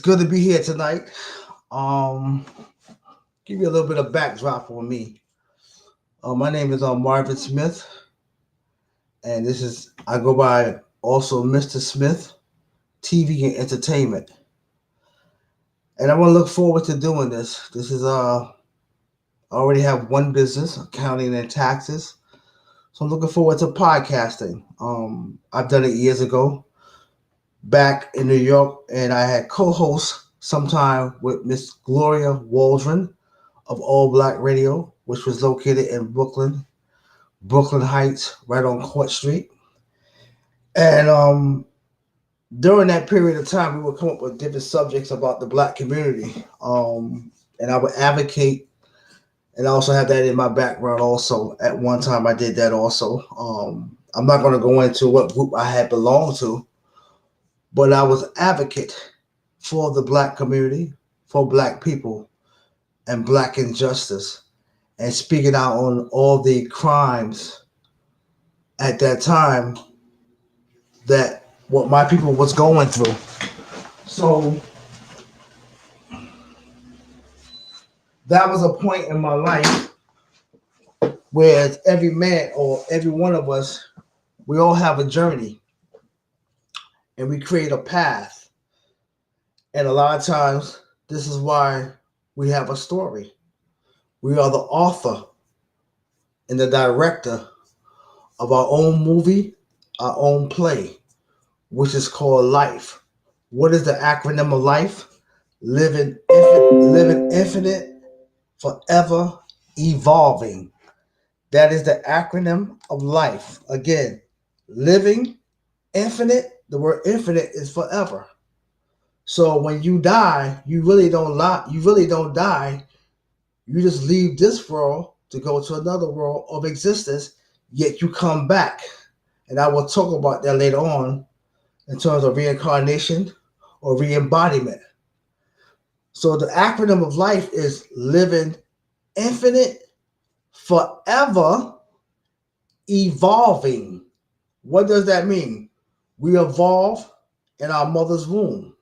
Good to be here tonight. Um, Give you a little bit of backdrop on me. My name is Marvin Smith, and this is I go by also Mr. Smith, TV and Entertainment. And I want to look forward to doing this. I already have one business, accounting and taxes, so I'm looking forward to podcasting. I've done it years ago back in New York, and I had co-host sometime with Miss Gloria Waldron of All Black Radio, which was located in Brooklyn Heights, right on Court Street. And during that period of time, we would come up with different subjects about the black community. And I would advocate, and I also have that in my background. Also, at one time, I did that also. I'm not going to go into what group I had belonged to, but I was advocate for the black community, for black people, and black injustice, and speaking out on all the crimes at that time that what my people was going through. So that was a point in my life where every man or every one of us, we all have a journey and we create a path. And a lot of times, this is why we have a story. We are the author and the director of our own movie, our own play, which is called life. What is the acronym of life? Living infinite, forever evolving. That is the acronym of life. Again, living infinite. The word infinite is forever. So when you die, you really don't lie. You really don't die. You just leave this world to go to another world of existence. Yet you come back, and I will talk about that later on in terms of reincarnation or re-embodiment. So the acronym of life is living infinite, forever, evolving. What does that mean? We evolve in our mother's womb.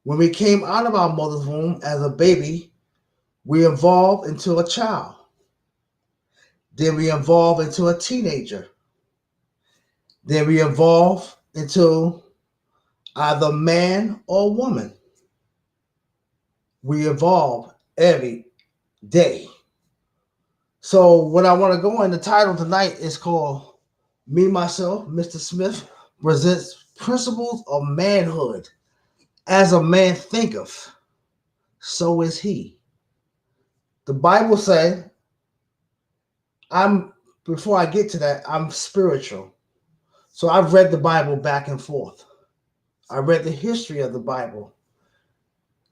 When we came out of our mother's womb as a baby, we evolved into a child. Then we evolve into a teenager. Then we evolve into either man or woman. We evolve every day. So what I want to go in the title tonight is called Me Myself, Mr. Smith presents principles of manhood. As a man thinketh, so is he. The Bible said, I'm before I get to that, I'm spiritual. So I've read the Bible back and forth. I read the history of the Bible.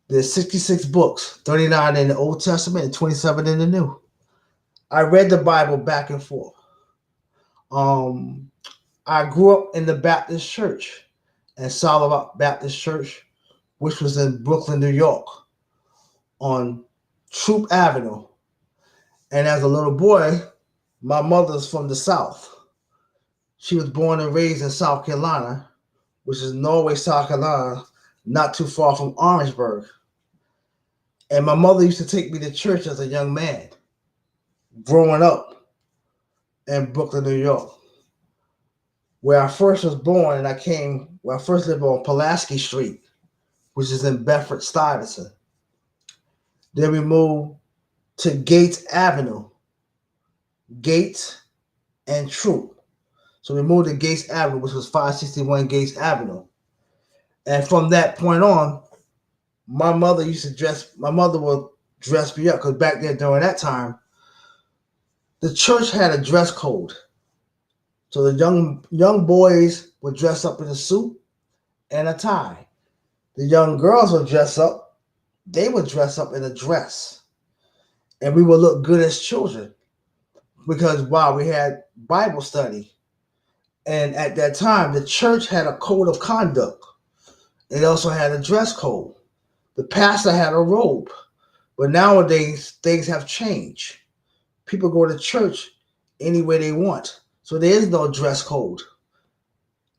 There's 66 books, 39 in the Old Testament and 27 in the New. I read the Bible back and forth. Um, I grew up in the Baptist church, and Solomon Baptist Church, which was in Brooklyn, New York, on Troop Avenue. And as a little boy, my mother's from the South. She was born and raised in South Carolina, which is Norway, South Carolina, not too far from Orangeburg. And my mother used to take me to church as a young man, growing up in Brooklyn, New York, where I first was born, and where I first lived on Pulaski Street, which is in Bedford Stuyvesant. Then we moved to Gates Avenue, Gates and Troop. So we moved to Gates Avenue, which was 561 Gates Avenue. And from that point on, my mother would dress me up because back then during that time, the church had a dress code. So the young boys would dress up in a suit and a tie. The young girls would dress up, they would dress up in a dress. And we would look good as children because wow, we had Bible study. And at that time, the church had a code of conduct. It also had a dress code. The pastor had a robe. But nowadays, things have changed. People go to church any way they want. So there is no dress code.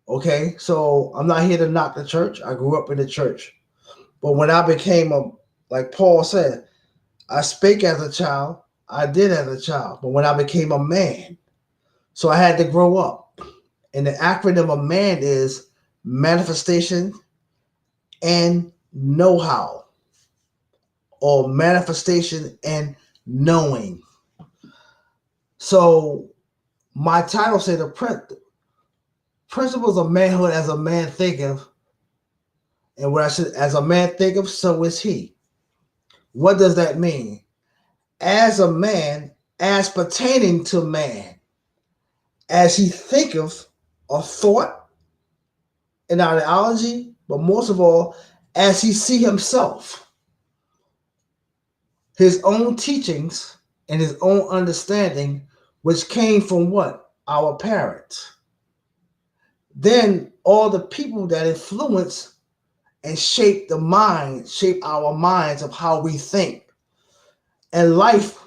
Okay? So I'm not here to knock the church. I grew up in the church. But when I became like Paul said, I spake as a child, I did as a child. But when I became a man, so I had to grow up. And the acronym of man is manifestation and know how, or manifestation and knowing. So my title said the principles of manhood as a man thinketh, and what I said, as a man thinketh, so is he. What does that mean? As a man, as pertaining to man, as he thinketh a thought, an ideology, but most of all, as he see himself, his own teachings and his own understanding, which came from what? Our parents. Then all the people that influence and shape the mind, shape our minds of how we think. And life,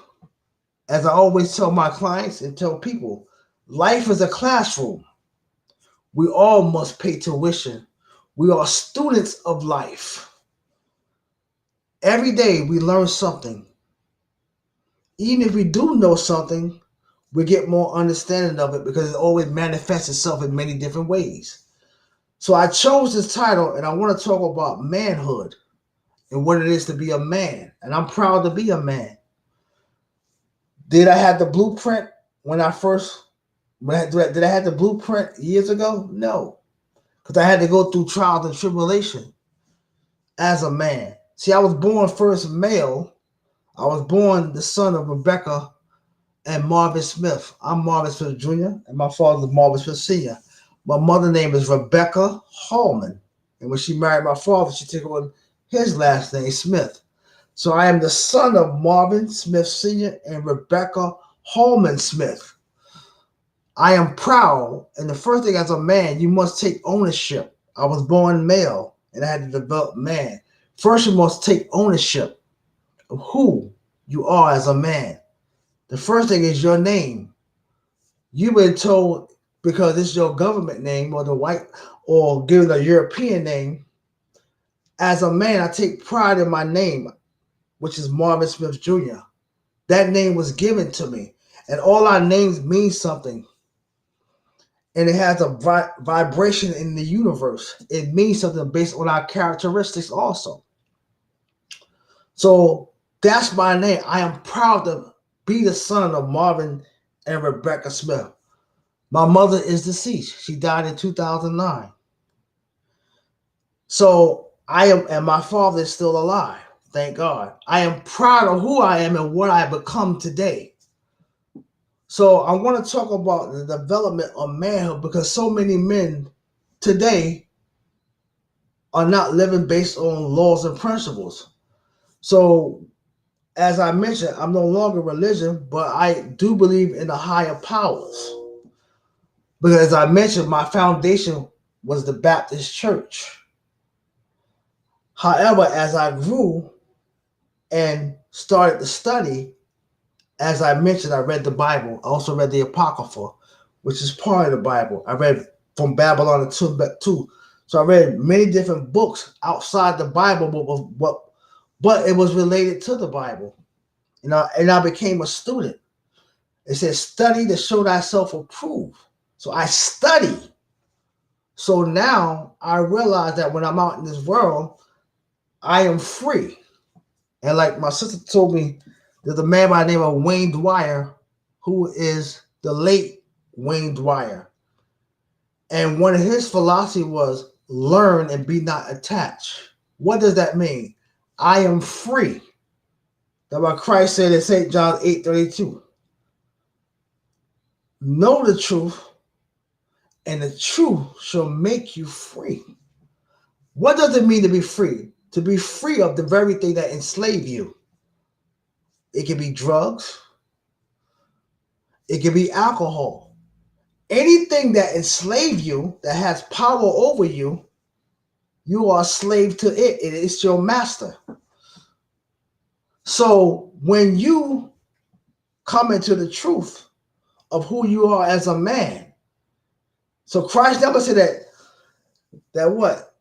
as I always tell my clients and tell people, life is a classroom. We all must pay tuition. We are students of life. Every day we learn something. Even if we do know something, we get more understanding of it because it always manifests itself in many different ways. So I chose this title and I want to talk about manhood and what it is to be a man. And I'm proud to be a man. Did I have the blueprint when I first, did I have the blueprint years ago? No, because I had to go through trials and tribulation as a man. See, I was born first male. I was born the son of Rebecca and Marvin Smith. I'm Marvin Smith Jr. and my father is Marvin Smith Sr. My mother's name is Rebecca Hallman. And when she married my father, she took on his last name, Smith. So I am the son of Marvin Smith Sr. and Rebecca Hallman Smith. I am proud, and the first thing as a man, you must take ownership. I was born male, and I had to develop man. First, you must take ownership of who you are as a man. The first thing is your name. You've been told because it's your government name or the white or given a European name. As a man, I take pride in my name, which is Marvin Smith Jr. That name was given to me, and all our names mean something. And it has a vibration in the universe. It means something based on our characteristics also. So that's my name. I am proud to be the son of Marvin and Rebecca Smith. My mother is deceased. She died in 2009. So I am, and my father is still alive. Thank God. I am proud of who I am and what I have become today. So I want to talk about the development of manhood because so many men today are not living based on laws and principles. So as I mentioned, I'm no longer religion, but I do believe in the higher powers. Because as I mentioned, my foundation was the Baptist church. However, as I grew and started to study, as I mentioned, I read the Bible. I also read the Apocrypha, which is part of the Bible. I read From Babylon to Timbuktu. So I read many different books outside the Bible, but it was related to the Bible. And I became a student. It says, study to show thyself approved. So I study. So now I realize that when I'm out in this world, I am free. And like my sister told me, there's a man by the name of Wayne Dwyer, who is the late Wayne Dwyer. And one of his philosophy was learn and be not attached. What does that mean? I am free. That's what Christ said in St. John 8:32. Know the truth, and the truth shall make you free. What does it mean to be free? To be free of the very thing that enslave you. It can be drugs. It can be alcohol. Anything that enslaves you, that has power over you, you are a slave to it. It is your master. So when you come into the truth of who you are as a man, so Christ never said that what?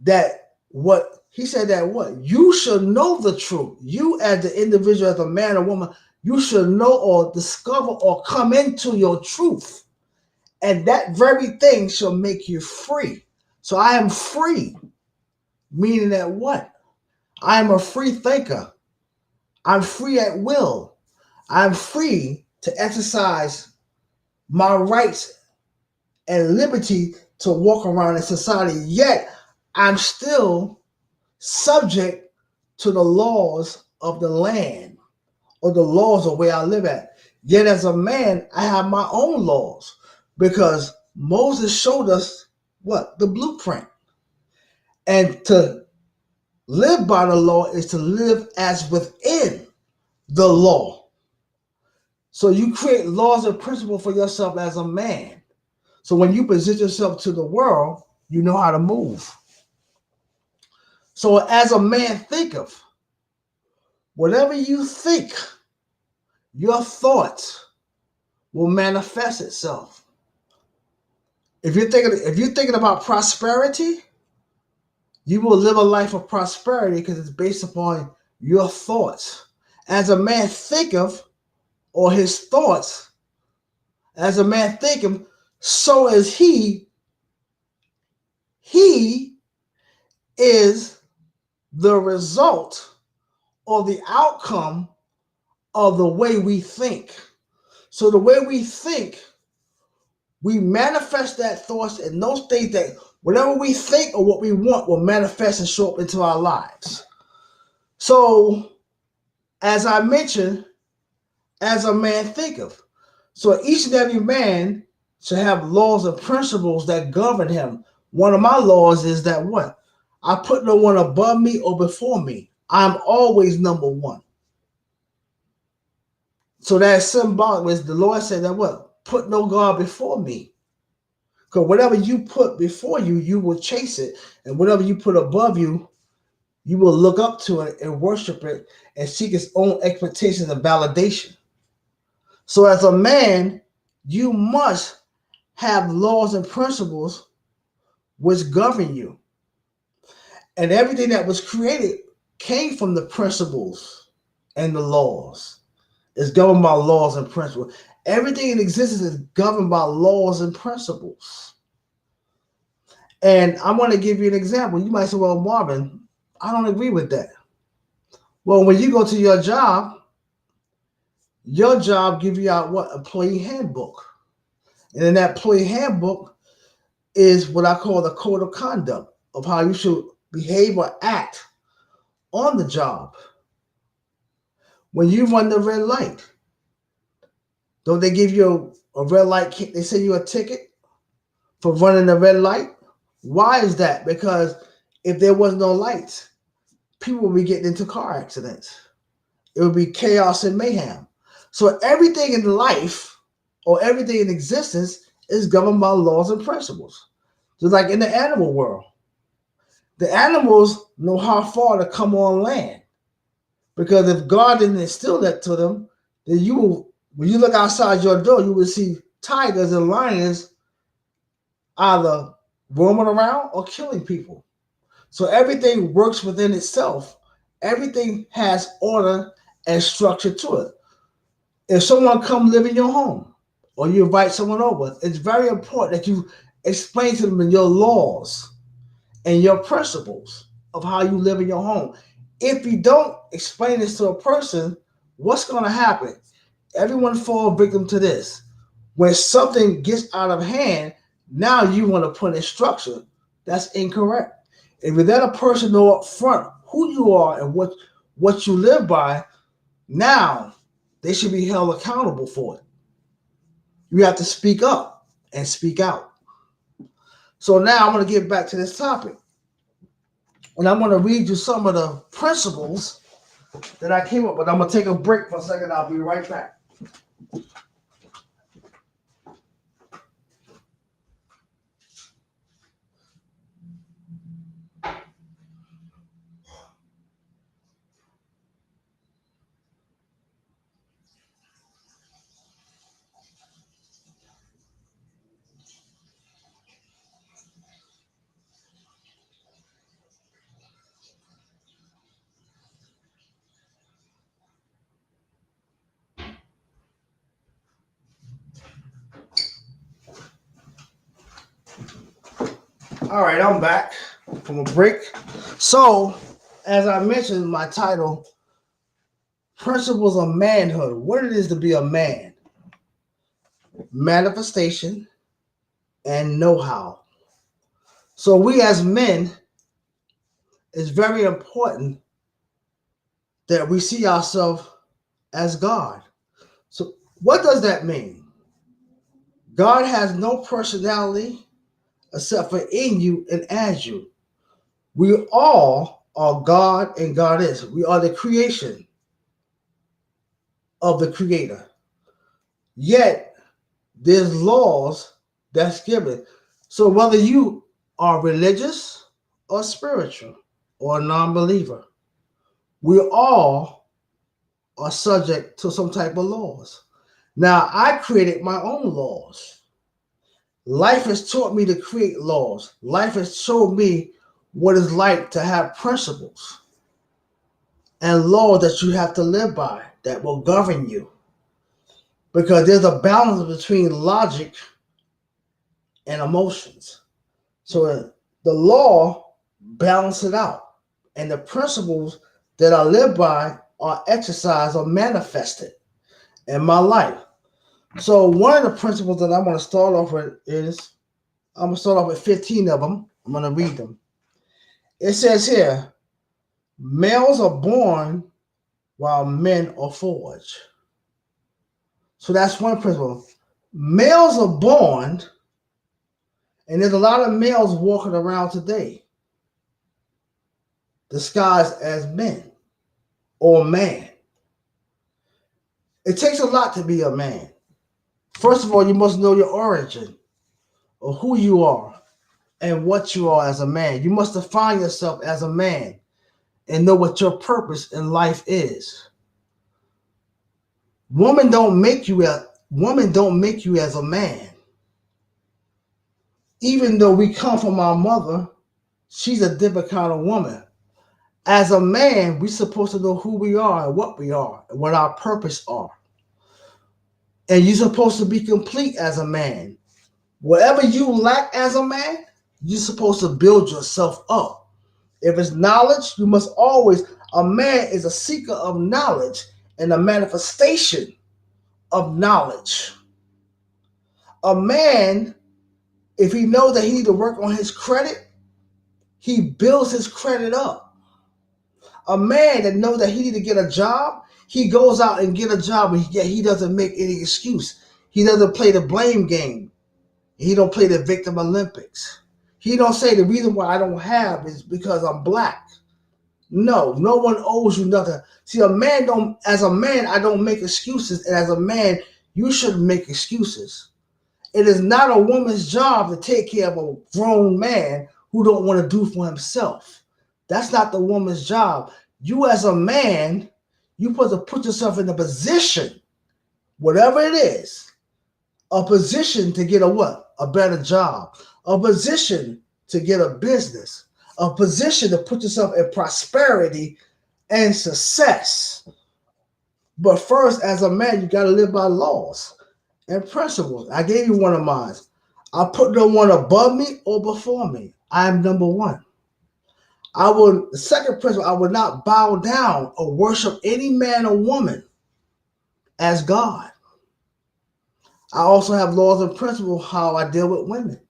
That what he said that what you should know the truth. You as the individual, as a man or woman, you should know or discover or come into your truth. And that very thing shall make you free. So I am free, meaning that what? I am a free thinker. I'm free at will. I'm free to exercise my rights and liberty to walk around in society. Yet I'm still subject to the laws of the land or the laws of where I live at. Yet as a man, I have my own laws because Moses showed us what? The blueprint. And to live by the law is to live as within the law. So you create laws and principles for yourself as a man. So when you present yourself to the world, you know how to move. So as a man thinketh, whatever you think, your thoughts will manifest itself. If you're thinking about prosperity, you will live a life of prosperity because it's based upon your thoughts. As a man thinketh, or his thoughts, as a man thinketh, so is he. He is the result or the outcome of the way we think. So the way we think, we manifest that thoughts and those things that whatever we think or what we want will manifest and show up into our lives. So, as I mentioned, as a man thinketh. So each and every man should have laws and principles that govern him. One of my laws is that what? I put no one above me or before me. I'm always number one. So that's symbolic. Was the Lord said that what? Put no God before me. Because whatever you put before you, you will chase it. And whatever you put above you, you will look up to it and worship it and seek its own expectations and validation. So as a man, you must have laws and principles which govern you. And everything that was created came from the principles and the laws. It's governed by laws and principles. Everything in existence is governed by laws and principles. And I want to give you an example. You might say, well, Marvin, I don't agree with that. Well, when you go to your job give you out what? Employee handbook. And in that employee handbook is what I call the code of conduct of how you should behave or act on the job. When you run the red light, don't they give you a red light? They send you a ticket for running the red light. Why is that? Because if there was no lights, people would be getting into car accidents. It would be chaos and mayhem. So everything in life or everything in existence is governed by laws and principles. Just like in the animal world. The animals know how far to come on land. Because if God didn't instill that to them, then when you look outside your door, you will see tigers and lions either roaming around or killing people. So everything works within itself. Everything has order and structure to it. If someone come live in your home or you invite someone over, it's very important that you explain to them your laws and your principles of how you live in your home. If you don't explain this to a person, what's going to happen? Everyone falls victim to this. When something gets out of hand, now you want to put in structure. That's incorrect. If you let a person know up front who you are and what you live by, now they should be held accountable for it. You have to speak up and speak out. So now I'm going to get back to this topic. And I'm going to read you some of the principles that I came up with. I'm going to take a break for a second. I'll be right back. All right, I'm back from a break. So, as I mentioned, my title, Principles of Manhood. What it is to be a man, manifestation, and know-how. So, we as men, it's very important that we see ourselves as God. So, what does that mean? God has no personality except for in you and as you. We all are God and God is. We are the creation of the Creator. Yet, there's laws that's given. So whether you are religious or spiritual or a non-believer, we all are subject to some type of laws. Now, I created my own laws. Life has taught me to create laws. Life has showed me what it's like to have principles and laws that you have to live by that will govern you. Because there's a balance between logic and emotions. So the law balances it out. And the principles that I live by are exercised or manifested in my life. So one of the principles that I'm going to start off with is, I'm going to start off with 15 of them. I'm going to read them. It says here, males are born while men are forged. So that's one principle. Males are born, and there's a lot of males walking around today disguised as men or man. It takes a lot to be a man. First of all, you must know your origin or who you are and what you are as a man. You must define yourself as a man and know what your purpose in life is. Women don't make you as a man. Even though we come from our mother, she's a different kind of woman. As a man, we're supposed to know who we are and what our purpose are. And you're supposed to be complete as a man. Whatever you lack as a man, you're supposed to build yourself up. If it's knowledge, you must always, a man is a seeker of knowledge and a manifestation of knowledge. A man, if he knows that he needs to work on his credit, he builds his credit up. A man that knows that he needs to get a job, he goes out and get a job, and he doesn't make any excuse. He doesn't play the blame game. He don't play the victim Olympics. He don't say the reason why I don't have is because I'm black. No one owes you nothing. See, as a man, I don't make excuses. And as a man, you shouldn't make excuses. It is not a woman's job to take care of a grown man who don't want to do for himself. That's not the woman's job. You as a man, you're supposed to put yourself in a position, whatever it is, a position to get a better job, a position to get a business, a position to put yourself in prosperity and success. But first, as a man, you got to live by laws and principles. I gave you one of mine. I put no one above me or before me. I am number one. The second principle, I would not bow down or worship any man or woman as God. I also have laws and principles how I deal with women.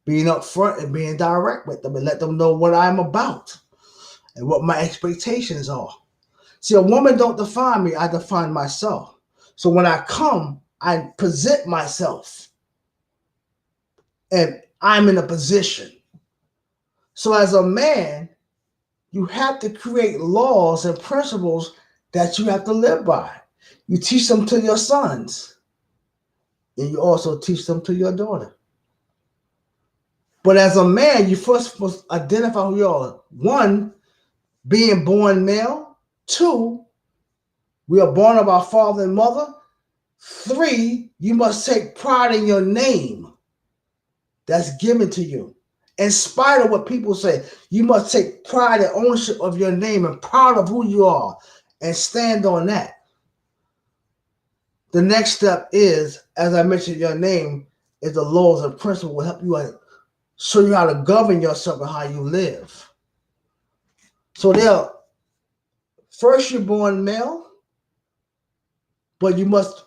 Being upfront and being direct with them and let them know what I'm about and what my expectations are. See, a woman don't define me, I define myself. So when I come, I present myself and I'm in a position. So as a man, you have to create laws and principles that you have to live by. You teach them to your sons and you also teach them to your daughter. But as a man, you first must identify who you are. One, being born male. Two, we are born of our father and mother. Three, you must take pride in your name that's given to you. In spite of what people say, you must take pride and ownership of your name and proud of who you are and stand on that. The next step is, as I mentioned, your name is the laws and principles will help you show you how to govern yourself and how you live. So they're first you're born male, but you must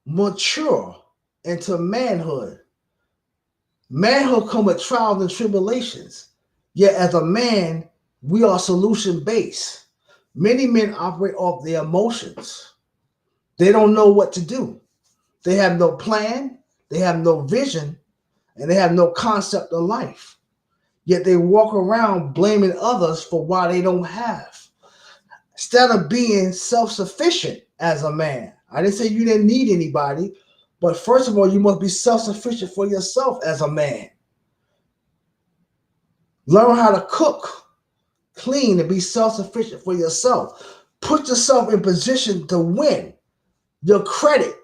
mature into manhood. Manhood comes with trials and tribulations. Yet as a man, we are solution based. Many men operate off their emotions. They don't know what to do. They have no plan, they have no vision, and they have no concept of life. Yet they walk around blaming others for why they don't have. Instead of being self-sufficient as a man. I didn't say you didn't need anybody, but first of all, you must be self-sufficient for yourself as a man. Learn how to cook, clean, and be self-sufficient for yourself. Put yourself in position to win. Your credit,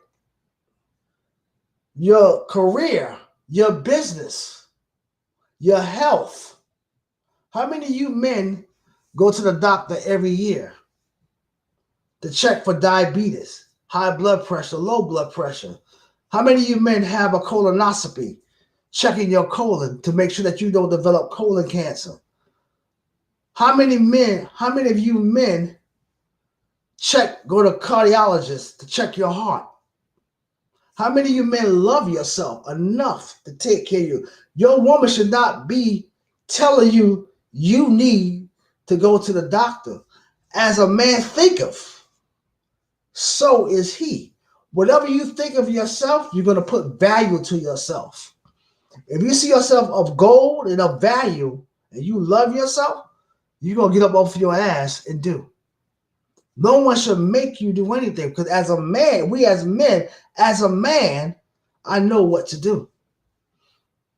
your career, your business, your health. How many of you men go to the doctor every year to check for diabetes, high blood pressure, low blood pressure? How many of you men have a colonoscopy, checking your colon to make sure that you don't develop colon cancer? How many of you men go to cardiologists to check your heart? How many of you men love yourself enough to take care of you? Your woman should not be telling you you need to go to the doctor. As a man thinketh, so is he. Whatever you think of yourself, you're going to put value to yourself. If you see yourself of gold and of value and you love yourself, you're going to get up off your ass and do. No one should make you do anything, because as a man, we as men, as a man, I know what to do.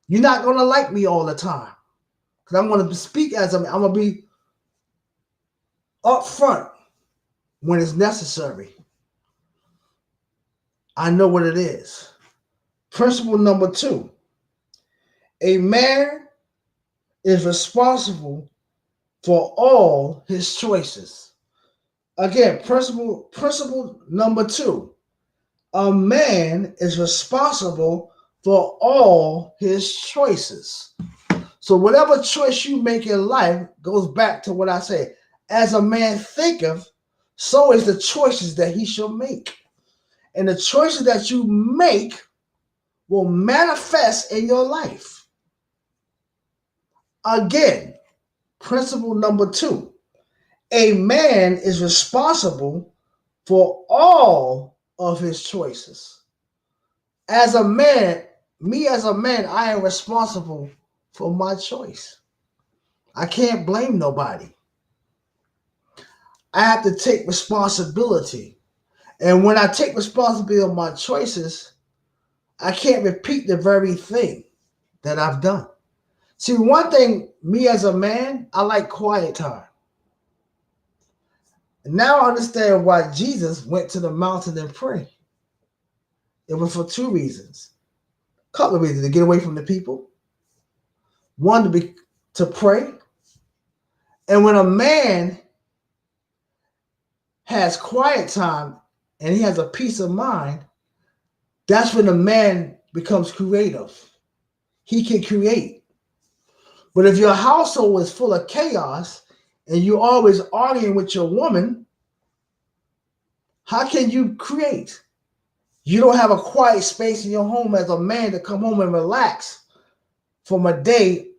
You're not going to like me all the time, because I'm going to speak as a man. I'm going to be upfront when it's necessary. I know what it is. Principle number 2. A man is responsible for all his choices. Again, principle number 2. A man is responsible for all his choices. So whatever choice you make in life goes back to what I say. As a man thinketh, so is the choices that he shall make. And the choices that you make will manifest in your life. Again, principle number 2. A man is responsible for all of his choices. As a man, I am responsible for my choice. I can't blame nobody. I have to take responsibility. And when I take responsibility of my choices, I can't repeat the very thing that I've done. See, one thing, me as a man, I like quiet time. And now I understand why Jesus went to the mountain and prayed. It was for 2 reasons. A couple of reasons: to get away from the people. One, to pray. And when a man has quiet time and he has a peace of mind, that's when a man becomes creative. He can create. But if your household is full of chaos and you're always arguing with your woman, how can you create? You don't have a quiet space in your home as a man to come home and relax from a day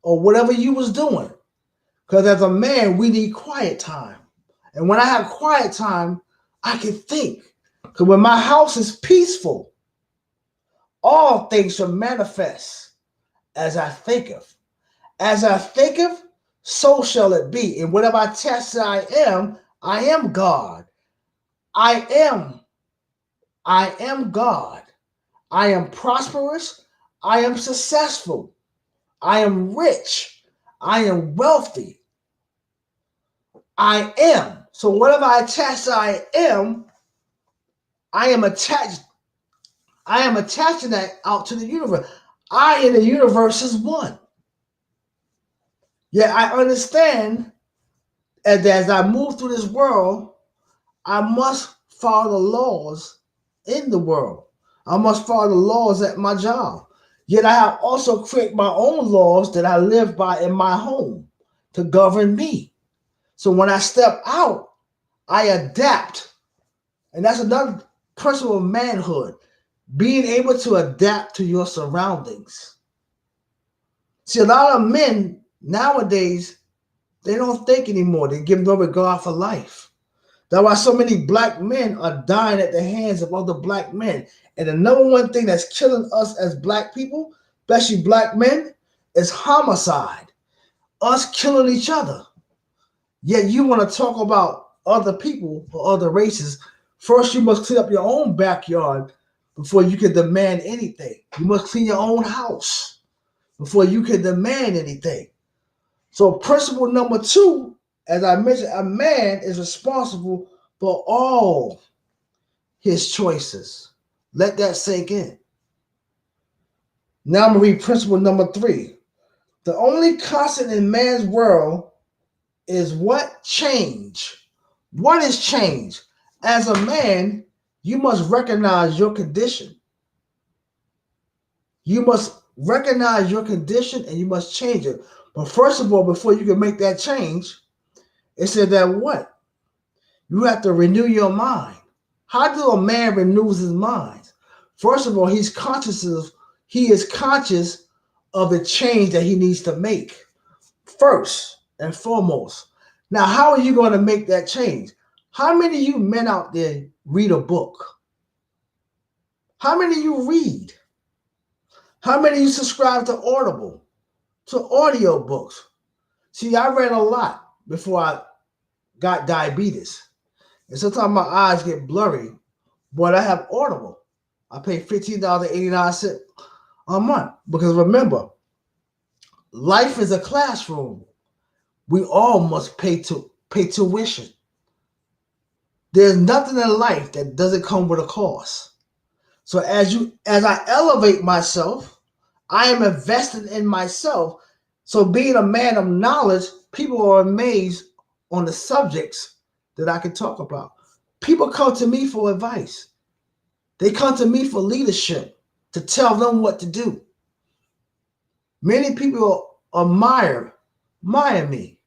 or whatever you was doing. Because as a man, we need quiet time. And when I have quiet time, I can think. Because when my house is peaceful, all things shall manifest as I thinketh. As I thinketh, so shall it be. And whatever I test that I am God. I am God. I am prosperous. I am successful. I am rich. I am wealthy. I am. So whatever I attach I am attached. I am attaching that out to the universe. I and the universe is one. Yet I understand that as I move through this world, I must follow the laws in the world. I must follow the laws at my job. Yet I have also created my own laws that I live by in my home to govern me. So when I step out, I adapt. And that's another principle of manhood, being able to adapt to your surroundings. See, a lot of men nowadays, they don't think anymore. They give no regard for life. That's why so many black men are dying at the hands of other black men. And the number one thing that's killing us as black people, especially black men, is homicide. Us killing each other. Yet you want to talk about other people or other races. First, you must clean up your own backyard before you can demand anything. You must clean your own house before you can demand anything. So, principle number 2, as I mentioned, a man is responsible for all his choices. Let that sink in. Now I'm going to read principle number 3. The only constant in man's world is what? Change. What is change? As a man, you must recognize your condition. You must recognize your condition and you must change it. But first of all, before you can make that change, it said that what? You have to renew your mind. How do a man renews his mind? First of all, he is conscious of the change that he needs to make. First and foremost. Now, how are you going to make that change? How many of you men out there read a book? How many of you read? How many of you subscribe to Audible, to audio books? See, I read a lot before I got diabetes. And sometimes my eyes get blurry, but I have Audible. I pay $15.89 a month. Because remember, life is a classroom. We all must pay tuition. There's nothing in life that doesn't come with a cost. So as I elevate myself, I am investing in myself. So being a man of knowledge, people are amazed on the subjects that I can talk about. People come to me for advice. They come to me for leadership, to tell them what to do. Many people admire me.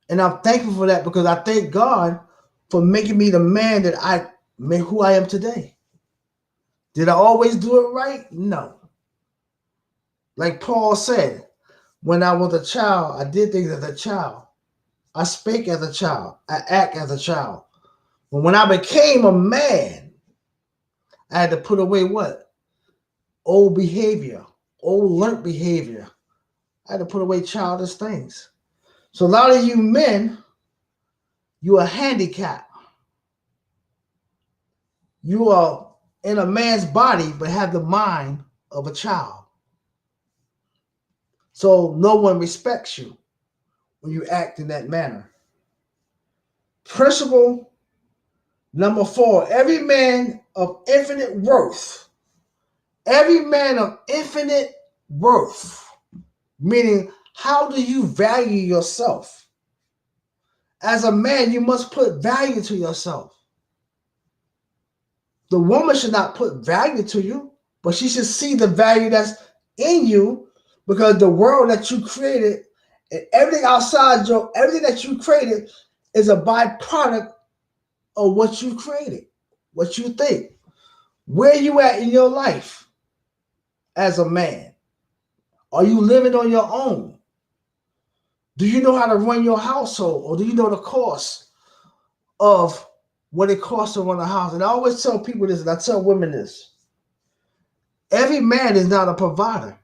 And I'm thankful for that because I thank God for making me the man who I am today. Did I always do it right? No. Like Paul said, when I was a child, I did things as a child. I spake as a child. I act as a child. But when I became a man, I had to put away what? Old behavior, old learned behavior. I had to put away childish things. So a lot of you men, you are handicapped. You are in a man's body, but have the mind of a child. So no one respects you when you act in that manner. Principle number 4, every man of infinite worth, meaning how do you value yourself? As a man, you must put value to yourself. The woman should not put value to you, but she should see the value that's in you because the world that you created and everything that you created is a byproduct of what you created, what you think. Where you at in your life as a man? Are you living on your own? Do you know how to run your household, or do you know the cost of what it costs to run a house? And I always tell people this, and I tell women this. Every man is not a provider.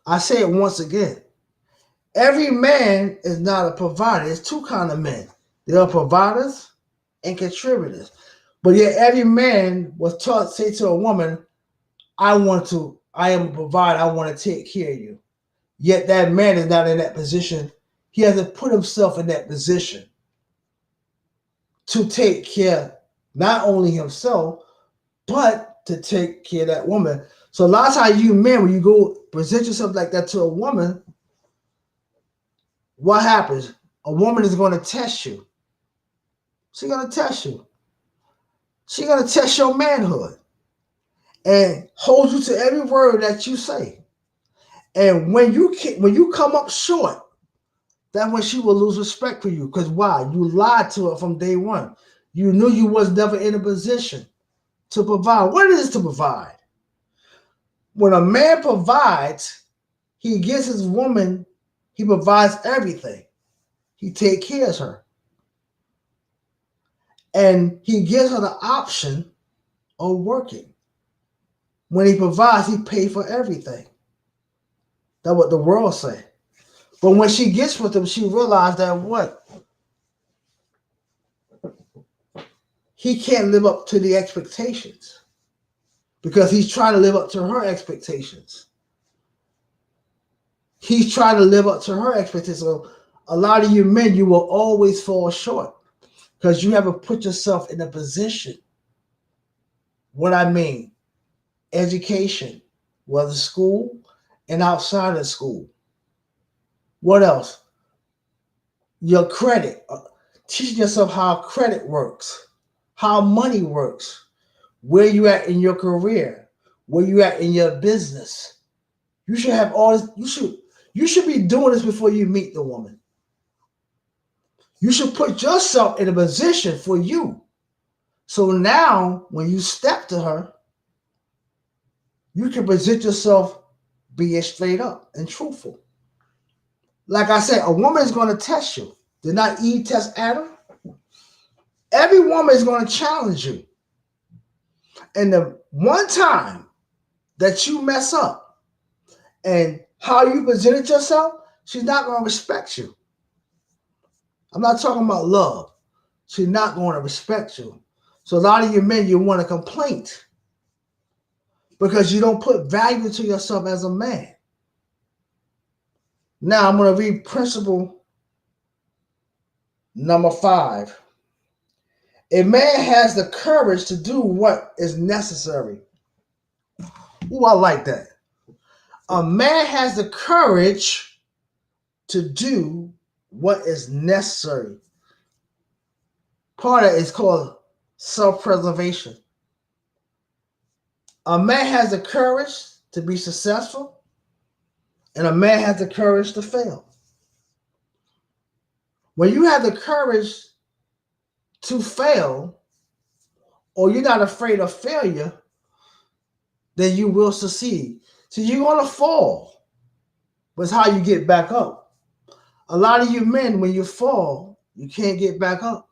I say it once again. Every man is not a provider. There's two kinds of men. There are providers and contributors. But yet every man was taught to say to a woman, I am a provider, I want to take care of you. Yet that man is not in that position. He hasn't put himself in that position to take care not only himself, but to take care of that woman. So a lot of times you men, when you go present yourself like that to a woman, what happens? A woman is going to test you. She's going to test you. She's going to test your manhood. and hold you to every word that you say. And when you come up short, that's when she will lose respect for you. Because why? You lied to her from day one. You knew you was never in a position to provide. What is to provide? When a man provides, he gives his woman, he provides everything. He takes care of her. And he gives her the option of working. When he provides, he pays for everything. That's what the world say. But when she gets with him, she realized that what? He can't live up to the expectations because he's trying to live up to her expectations. He's trying to live up to her expectations. So a lot of you men, you will always fall short because you haven't put yourself in a position. What I mean, education, whether school and outside of school. What else? Your credit. Teaching yourself how credit works, how money works, where you at in your career, where you at in your business. You should have all this. You should be doing this before you meet the woman. You should put yourself in a position for you. So now when you step to her, you can present yourself being straight up and truthful. Like I said, a woman is going to test you. Did not Eve test Adam? Every woman is going to challenge you. And the one time that you mess up and how you presented yourself, she's not going to respect you. I'm not talking about love. She's not going to respect you. So a lot of you men, you want a complaint because you don't put value to yourself as a man. Now I'm going to read principle number 5. A man has the courage to do what is necessary. Ooh, I like that. A man has the courage to do what is necessary. Part of it is called self-preservation. A man has the courage to be successful, and a man has the courage to fail. When you have the courage to fail, or you're not afraid of failure, then you will succeed. So you're going to fall, but it's how you get back up. A lot of you men, when you fall, you can't get back up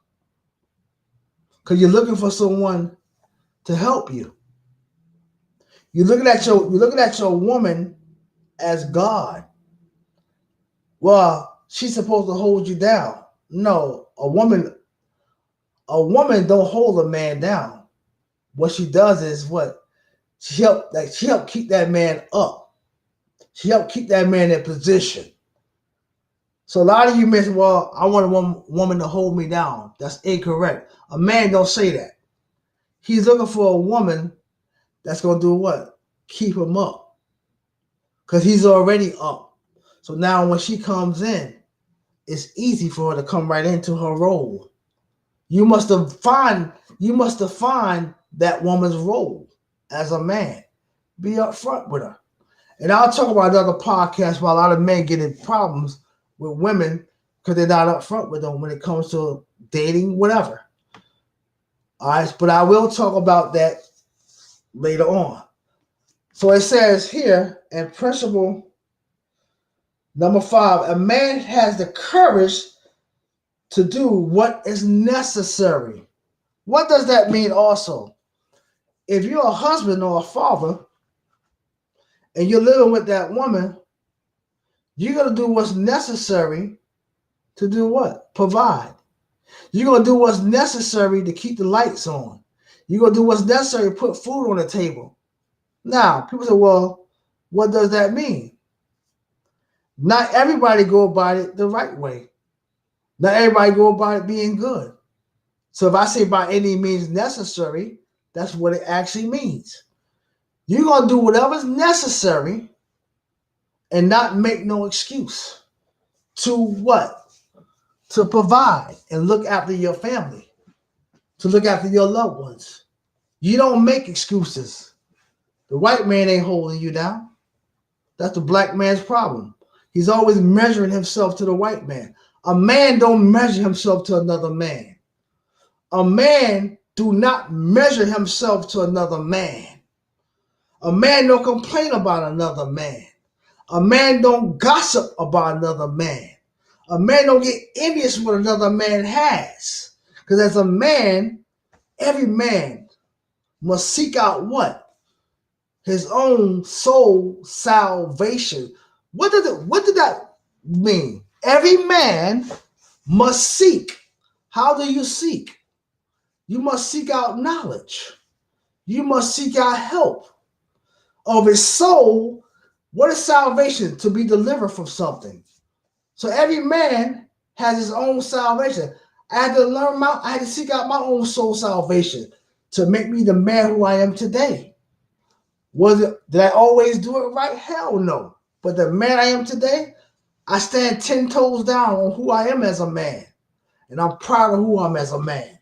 because you're looking for someone to help you. You're looking at your woman as God. Well, she's supposed to hold you down. No, a woman don't hold a man down. What she does is what? She help keep that man up. She help keep that man in position. So a lot of you men say, well, I want a woman to hold me down. That's incorrect. A man don't say that. He's looking for a woman that's going to do what? Keep him up. Because he's already up. So now when she comes in, it's easy for her to come right into her role. You must define that woman's role as a man. Be upfront with her. And I'll talk about another podcast where a lot of men get in problems with women because they're not upfront with them when it comes to dating, whatever. All right, but I will talk about that later on. So it says here in principle number 5, a man has the courage to do what is necessary. What does that mean also? If you're a husband or a father and you're living with that woman, you're going to do what's necessary to do what? Provide. You're going to do what's necessary to keep the lights on. You're going to do what's necessary to put food on the table. Now, people say, well, what does that mean? Not everybody go about it the right way. Not everybody go about it being good. So if I say by any means necessary, that's what it actually means. You're going to do whatever's necessary and not make no excuse. To what? To provide and look after your family. To look after your loved ones. You don't make excuses. The white man ain't holding you down. That's the black man's problem. He's always measuring himself to the white man. A man don't measure himself to another man. A man do not measure himself to another man. A man don't complain about another man. A man don't gossip about another man. A man don't get envious what another man has. Because as a man, every man must seek out what? His own soul salvation. What did that mean? Every man must seek. How do you seek? You must seek out knowledge. You must seek out help of his soul. What is salvation? To be delivered from something. So every man has his own salvation. I had to seek out my own soul salvation to make me the man who I am today. Did I always do it right? Hell no. But the man I am today, I stand 10 toes down on who I am as a man. And I'm proud of who I am as a man.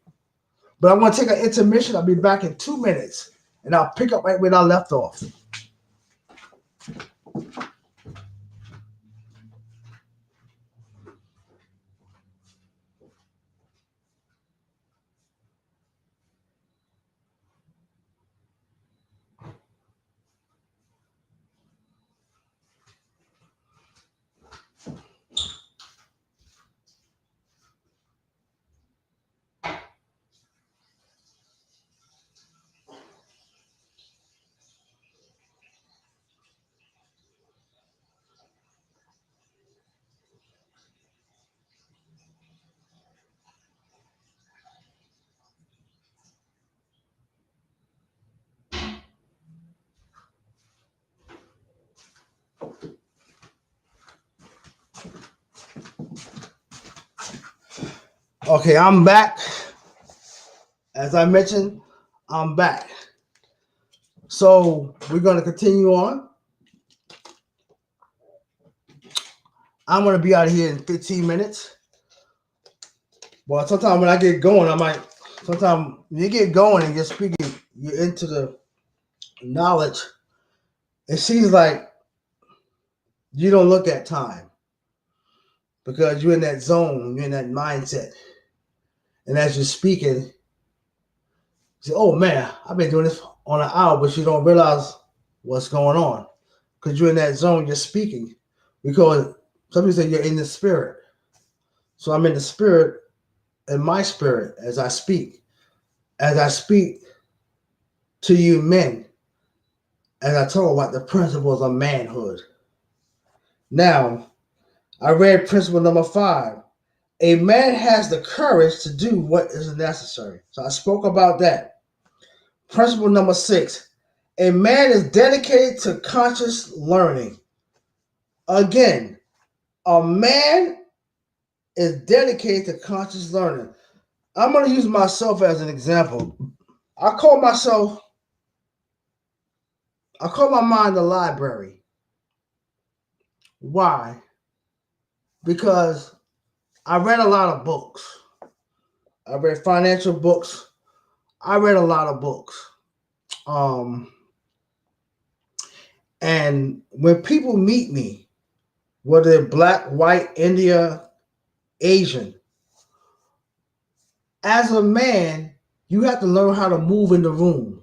But I'm going to take an intermission. I'll be back in 2 minutes. And I'll pick up right where I left off. Okay, I'm back. As I mentioned, I'm back. So we're going to continue on. I'm going to be out of here in 15 minutes. Well, sometimes when I get going, sometimes when you get going and you're speaking, you're into the knowledge, it seems like you don't look at time because you're in that zone, you're in that mindset. And as you're speaking, you say, oh man, I've been doing this on an hour, but you don't realize what's going on because you're in that zone, you're speaking. Because some people say you're in the spirit. So I'm in the spirit, in my spirit, as I speak to you men, as I talk about the principles of manhood. Now, I read principle number 5. A man has the courage to do what is necessary. So I spoke about that. Principle number 6. A man is dedicated to conscious learning. Again, a man is dedicated to conscious learning. I'm going to use myself as an example. I call my mind the library. Why? Because I read a lot of books. I read financial books. I read a lot of books. And when people meet me, whether they're black, white, India, Asian, as a man, you have to learn how to move in the room.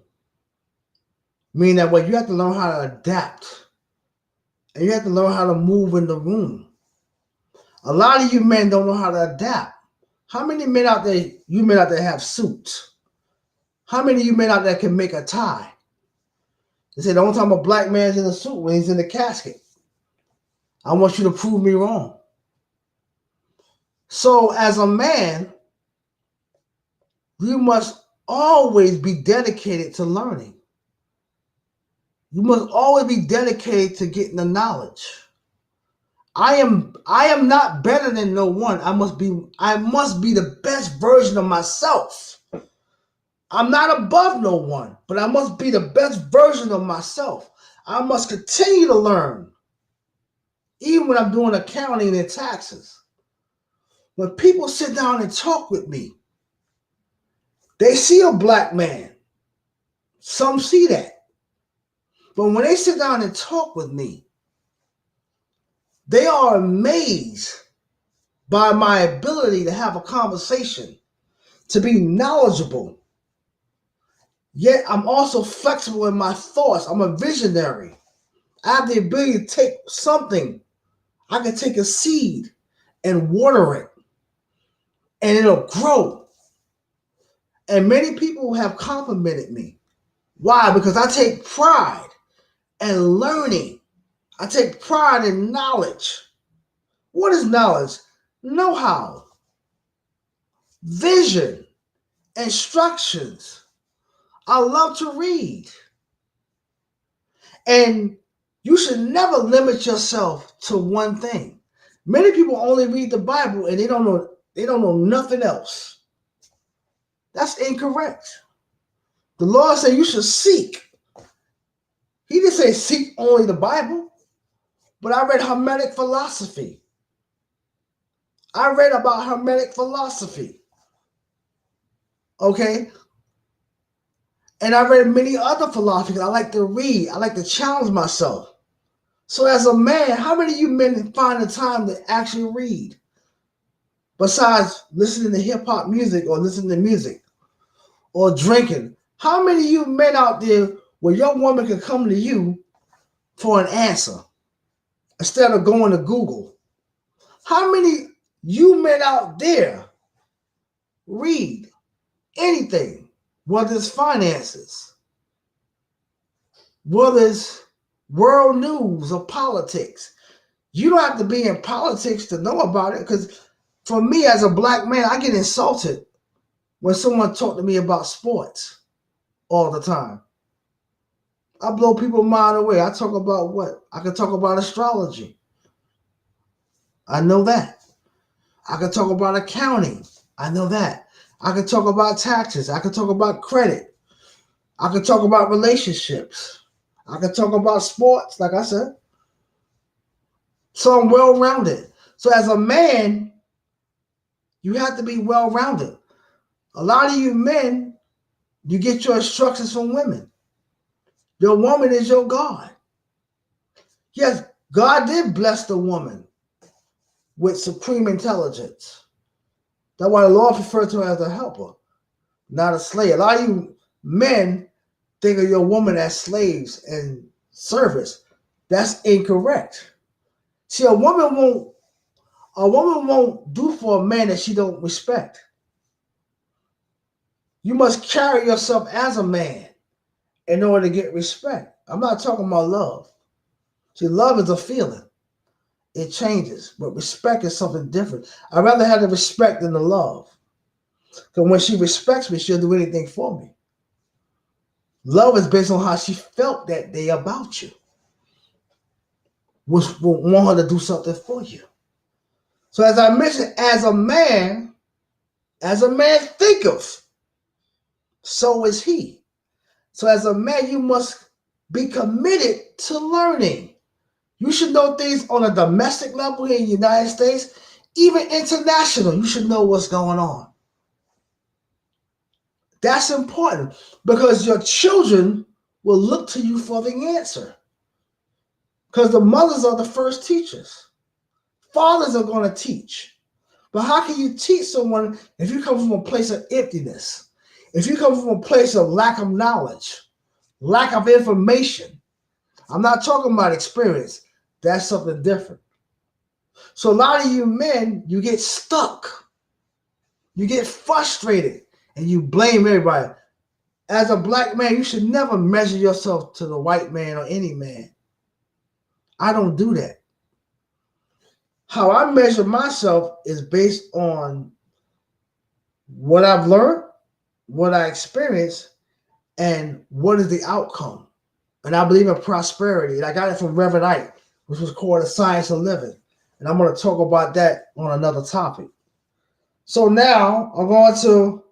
Meaning that you have to learn how to adapt. And you have to learn how to move in the room. A lot of you men don't know how to adapt. How many men out there have suits? How many of you men out there can make a tie? They say the only time a black man's in a suit when he's in the casket. I want you to prove me wrong. So as a man, you must always be dedicated to learning. You must always be dedicated to getting the knowledge. I am not better than no one. I must be the best version of myself. I'm not above no one, but I must be the best version of myself. I must continue to learn. Even when I'm doing accounting and taxes. When people sit down and talk with me, they see a black man. Some see that. But when they sit down and talk with me, they are amazed by my ability to have a conversation, to be knowledgeable. Yet I'm also flexible in my thoughts. I'm a visionary. I have the ability to take something. I can take a seed and water it, and it'll grow. And many people have complimented me. Why? Because I take pride in learning. I take pride in knowledge. What is knowledge? Know-how, vision, instructions. I love to read. And you should never limit yourself to one thing. Many people only read the Bible and they don't know nothing else. That's incorrect. The Lord said you should seek. He didn't say seek only the Bible, but I read Hermetic philosophy. I read about Hermetic philosophy. Okay? And I read many other philosophies. I like to read. I like to challenge myself. So as a man, how many of you men find the time to actually read? Besides listening to hip-hop music or listening to music or drinking. How many of you men out there where your woman can come to you for an answer instead of going to Google? How many you men out there read anything, whether it's finances, whether it's world news or politics? You don't have to be in politics to know about it, because for me as a black man, I get insulted when someone talk to me about sports all the time. I blow people's mind away. I talk about what? I can talk about astrology. I know that. I can talk about accounting. I know that. I can talk about taxes. I can talk about credit. I can talk about relationships. I can talk about sports, like I said. So I'm well-rounded. So as a man, you have to be well-rounded. A lot of you men, you get your instructions from women. Your woman is your God. Yes, God did bless the woman with supreme intelligence. That's why the Lord referred to her as a helper, not a slave. A lot of you men think of your woman as slaves and service. That's incorrect. See, a woman won't do for a man that she don't respect. You must carry yourself as a man in order to get respect. I'm not talking about love. See, love is a feeling. It changes, but respect is something different. I'd rather have the respect than the love. Because when she respects me, she'll do anything for me. Love is based on how she felt that day about you, which will want her to do something for you. So as I mentioned, as a man thinketh, so is he. So as a man, you must be committed to learning. You should know things on a domestic level here in the United States, even international. You should know what's going on. That's important because your children will look to you for the answer. Because the mothers are the first teachers. Fathers are going to teach. But how can you teach someone if you come from a place of emptiness? If you come from a place of lack of knowledge, lack of information? I'm not talking about experience. That's something different. So a lot of you men, you get stuck. You get frustrated and you blame everybody. As a black man, you should never measure yourself to the white man or any man. I don't do that. How I measure myself is based on what I've learned, what I experienced, and what is the outcome. And I believe in prosperity. And I got it from Reverend Ike, which was called The Science of Living. And I'm going to talk about that on another topic. So now I'm going to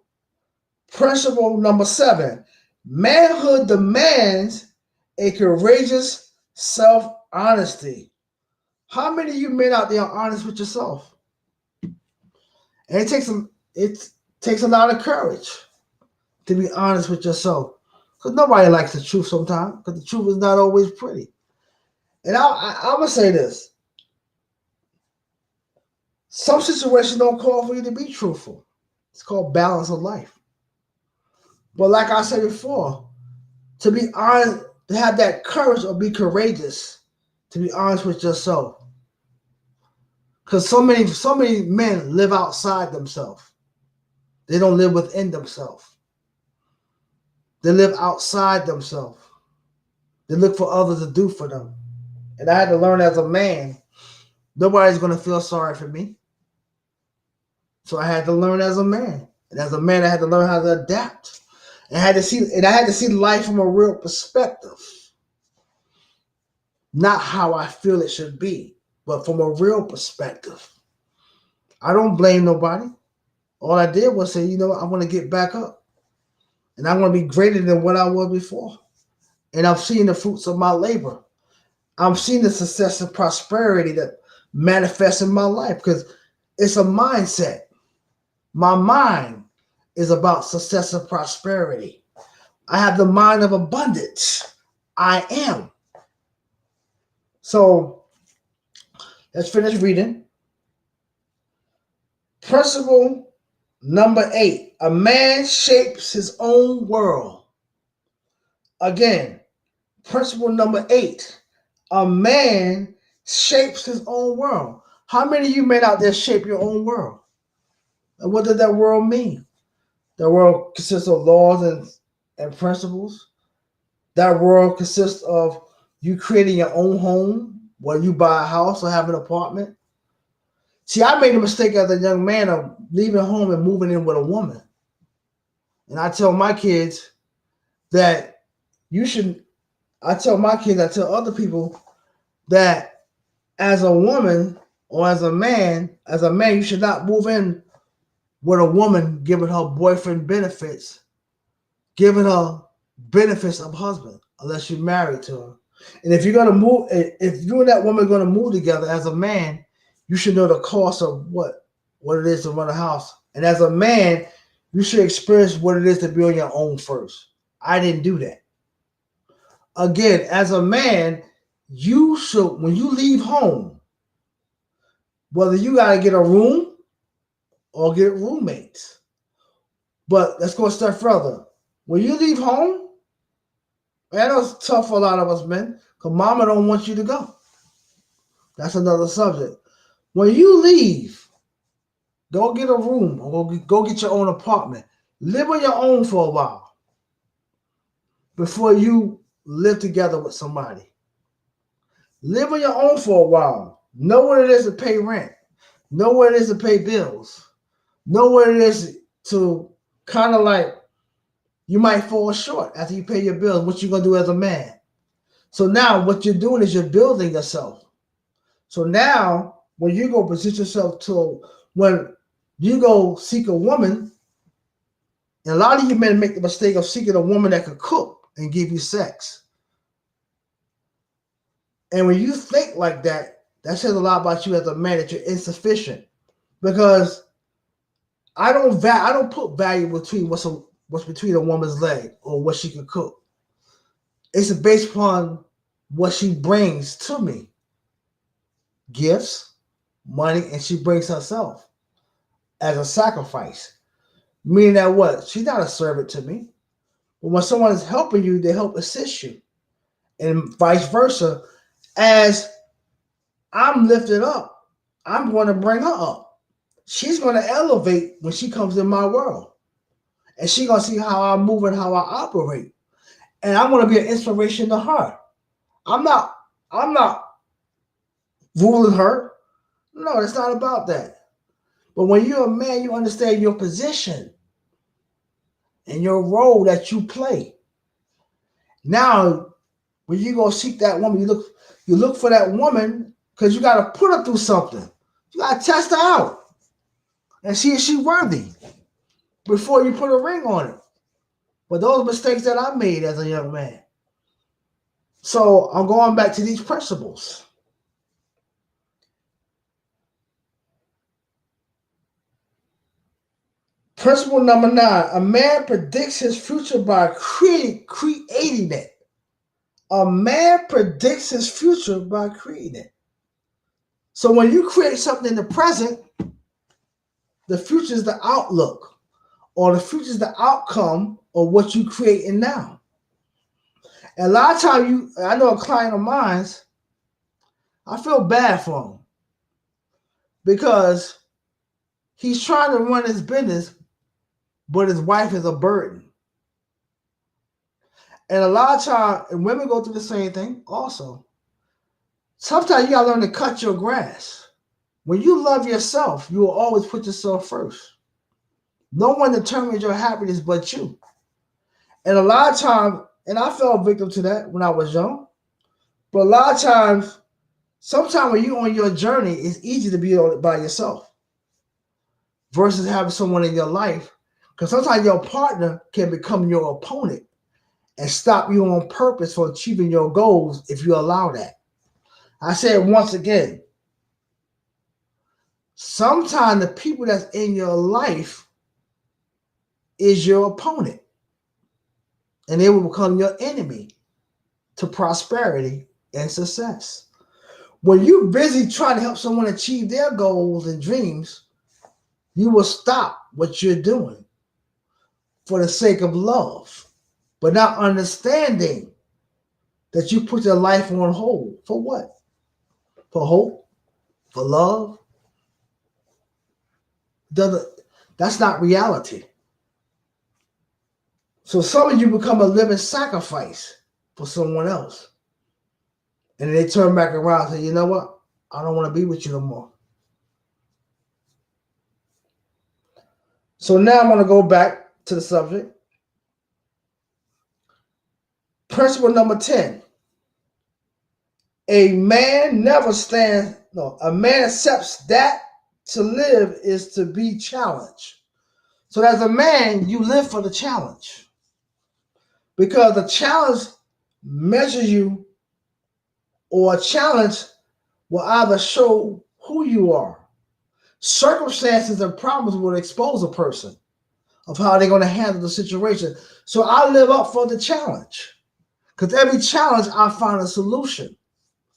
principle number 7. Manhood demands a courageous self-honesty. How many of you men out there are honest with yourself? And it takes a lot of courage to be honest with yourself. Because nobody likes the truth sometimes, because the truth is not always pretty. And I'm going to say this. Some situations don't call for you to be truthful. It's called balance of life. But like I said before, to be honest, to have that courage or be courageous, to be honest with yourself. Because so many men live outside themselves. They don't live within themselves. They live outside themselves. They look for others to do for them. And I had to learn as a man, nobody's going to feel sorry for me. So I had to learn as a man. And as a man, I had to learn how to adapt. And I had to see life from a real perspective. Not how I feel it should be, but from a real perspective. I don't blame nobody. All I did was say, you know what, I want to get back up. And I want to be greater than what I was before. And I've seen the fruits of my labor. I've seen the success and prosperity that manifests in my life because it's a mindset. My mind is about success and prosperity. I have the mind of abundance. I am. So let's finish reading. Principle number 8. A man shapes his own world. Again, principle number 8. A man shapes his own world. How many of you men out there shape your own world? And what does that world mean? That world consists of laws and principles. That world consists of you creating your own home, whether you buy a house or have an apartment. See, I made a mistake as a young man of leaving home and moving in with a woman. And I tell my kids that I tell other people that as a woman or as a man, you should not move in with a woman giving her boyfriend benefits, giving her benefits of husband, unless you're married to her. And if you and that woman are gonna move together as a man, you should know the cost of what it is to run a house. And as a man, you should experience what it is to be on your own first. I didn't do that. Again, as a man, you should, when you leave home, whether you gotta get a room or get roommates. But let's go a step further. When you leave home, man, it's tough for a lot of us men, because mama don't want you to go. That's another subject. When you leave, go get a room or go get your own apartment. Live on your own for a while before you live together with somebody. Live on your own for a while. Know what it is to pay rent. Know what it is to pay bills. Know what it is to kind of like, you might fall short after you pay your bills. What you going to do as a man? So now what you're doing is you're building yourself. So now when you go position yourself to, when you go seek a woman, and a lot of you men make the mistake of seeking a woman that could cook and give you sex. And when you think like that, that says a lot about you as a man, that you're insufficient. Because I don't put value between what's between a woman's leg or what she can cook. It's based upon what she brings to me. Gifts, money, and she brings herself as a sacrifice. Meaning that what? She's not a servant to me. But when someone is helping you, they help assist you. And vice versa. As I'm lifted up, I'm going to bring her up. She's going to elevate when she comes in my world. And she's going to see how I move and how I operate. And I'm going to be an inspiration to her. I'm not ruling her. No, it's not about that. But when you're a man, you understand your position and your role that you play. Now, when you go seek that woman, you look for that woman because you got to put her through something. You got to test her out and see if she's worthy before you put a ring on it. But those mistakes that I made as a young man. So I'm going back to these principles. Principle number 9, a man predicts his future by creating it. A man predicts his future by creating it. So when you create something in the present, the future is the outlook, or the future is the outcome of what you creating now. And a lot of times, I know a client of mine's, I feel bad for him because he's trying to run his business, but his wife is a burden. And a lot of times, and women go through the same thing also. Sometimes you gotta learn to cut your grass. When you love yourself, you will always put yourself first. No one determines your happiness but you. And a lot of times, and I fell victim to that when I was young, but a lot of times, sometimes when you're on your journey, it's easy to be on it by yourself versus having someone in your life. Because sometimes your partner can become your opponent and stop you on purpose for achieving your goals if you allow that. I say it once again. Sometimes the people that's in your life is your opponent. And they will become your enemy to prosperity and success. When you're busy trying to help someone achieve their goals and dreams, you will stop what you're doing for the sake of love, but not understanding that you put your life on hold. For what? For hope? For love? That's not reality. So some of you become a living sacrifice for someone else. And they turn back around and say, you know what? I don't want to be with you no more. So now I'm going to go back to the subject. Principle number 10. A man accepts that to live is to be challenged. So as a man, you live for the challenge. Because the challenge measures you, or a challenge will either show who you are. Circumstances and problems will expose a person of how they're going to handle the situation. So I live up for the challenge. Because every challenge, I find a solution.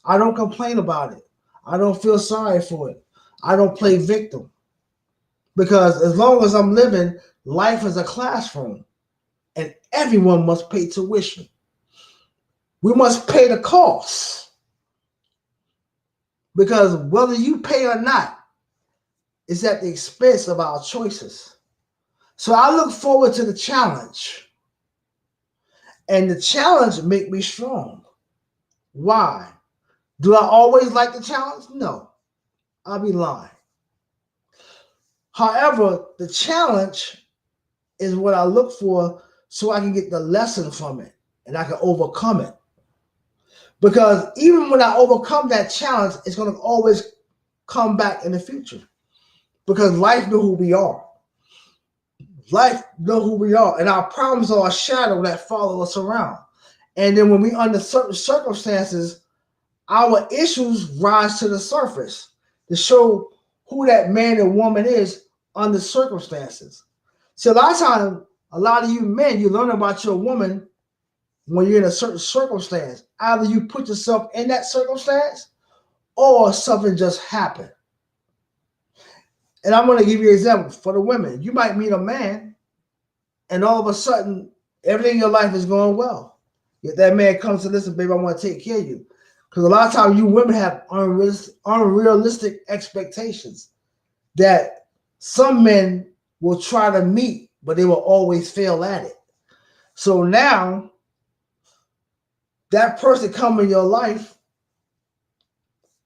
I don't complain about it. I don't feel sorry for it. I don't play victim. Because as long as I'm living, life is a classroom. And everyone must pay tuition. We must pay the cost. Because whether you pay or not, it's at the expense of our choices. So I look forward to the challenge. And the challenge make me strong. Why? Do I always like the challenge? No. I'll be lying. However, the challenge is what I look for so I can get the lesson from it and I can overcome it. Because even when I overcome that challenge, it's going to always come back in the future. Because life knows who we are. Life knows who we are. And our problems are a shadow that follow us around. And then when we under certain circumstances, our issues rise to the surface to show who that man and woman is under circumstances. So a lot of times, a lot of you men, you learn about your woman when you're in a certain circumstance. Either you put yourself in that circumstance or something just happened. And I'm going to give you an example for the women. You might meet a man and all of a sudden, everything in your life is going well. Yet that man comes to listen, baby, I want to take care of you. Because a lot of times you women have unrealistic expectations that some men will try to meet, but they will always fail at it. So now, that person come in your life,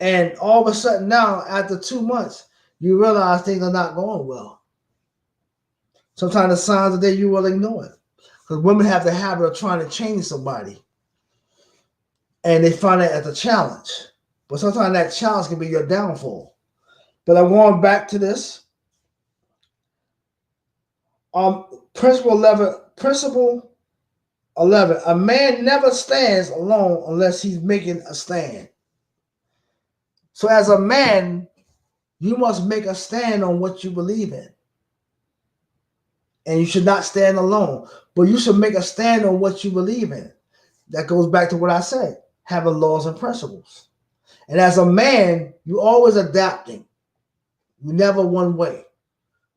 and all of a sudden now, after 2 months, you realize things are not going well. Sometimes the signs are there, you will ignore it. Because women have the habit of trying to change somebody. And they find it as a challenge. But sometimes that challenge can be your downfall. But I'm going back to this. Principle 11. A man never stands alone unless he's making a stand. So as a man, you must make a stand on what you believe in. and you should not stand alone. But you should make a stand on what you believe in. That goes back to what I said, having laws and principles. And as a man, you always adapting. You never one way.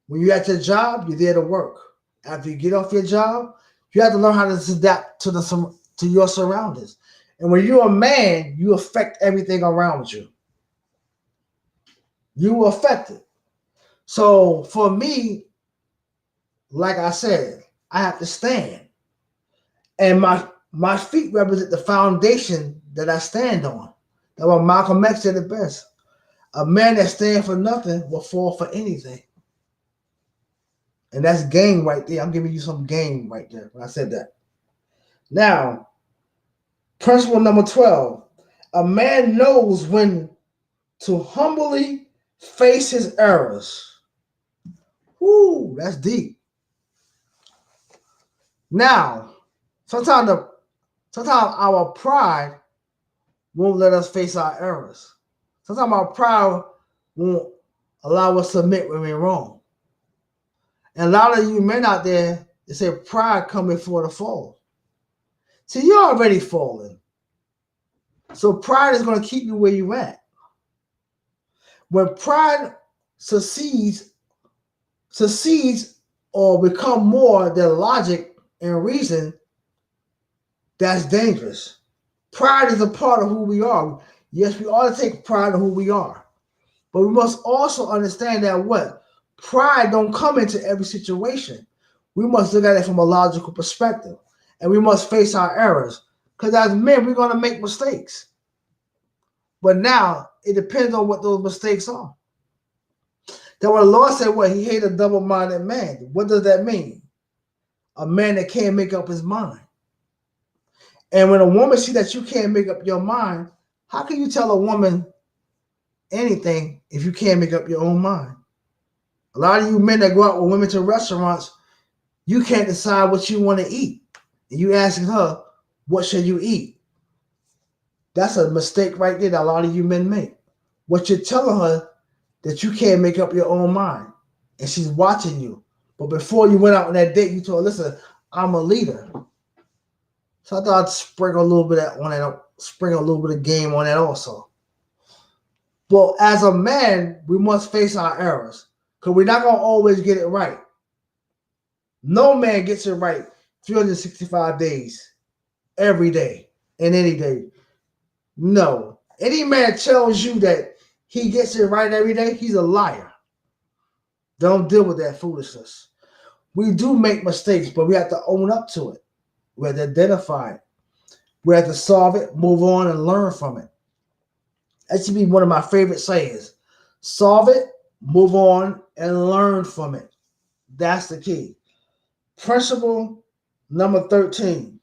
When you're at your job, you're there to work. After you get off your job, you have to learn how to adapt to your surroundings. And when you're a man, you affect everything around you. You will affect it. So for me, like I said, I have to stand. And my feet represent the foundation that I stand on. That's what Malcolm X said it best. A man that stands for nothing will fall for anything. And that's game right there. I'm giving you some game right there when I said that. Now, principle number 12. A man knows when to humbly face his errors. Whoo, that's deep. Now, sometimes our pride won't let us face our errors. Sometimes our pride won't allow us to admit when we're wrong. And a lot of you men out there, they say pride comes before the fall. See, you're already falling. So pride is going to keep you where you're at. When pride succeeds or become more than logic and reason, that's dangerous. Pride is a part of who we are. Yes, we ought to take pride in who we are. But we must also understand that what? Pride don't come into every situation. We must look at it from a logical perspective. And we must face our errors. Because as men, we're going to make mistakes. But now, it depends on what those mistakes are. Then when the Lord said, what? He hated a double-minded man. What does that mean? A man that can't make up his mind. And when a woman sees that you can't make up your mind, how can you tell a woman anything if you can't make up your own mind? A lot of you men that go out with women to restaurants, you can't decide what you want to eat. And you asking her, what should you eat? That's a mistake right there that a lot of you men make. What you're telling her that you can't make up your own mind. And she's watching you. But before you went out on that date, you told her, listen, I'm a leader. So I thought I'd sprinkle a little bit of game on that also. But as a man, we must face our errors. Because we're not going to always get it right. No man gets it right 365 days, every day, and any day. No. Any man tells you that he gets it right every day, he's a liar. Don't deal with that foolishness. We do make mistakes, but we have to own up to it. We have to identify it. We have to solve it, move on, and learn from it. That should be one of my favorite sayings. Solve it, move on, and learn from it. That's the key. Principle number 13.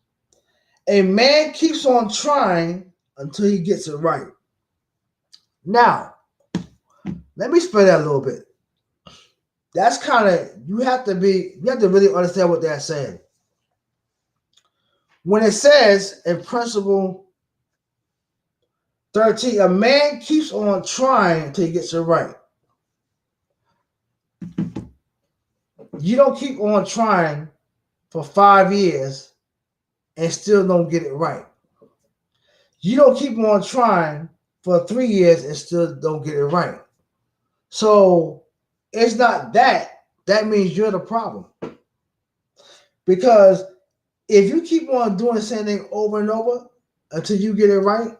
A man keeps on trying until he gets it right. Now, let me explain that a little bit. That's kind of, you have to really understand what that's saying. When it says in principle 13, a man keeps on trying until he gets it right. You don't keep on trying for 5 years and still don't get it right. You don't keep on trying for 3 years and still don't get it right. So it's not that. That means you're the problem. Because if you keep on doing the same thing over and over until you get it right,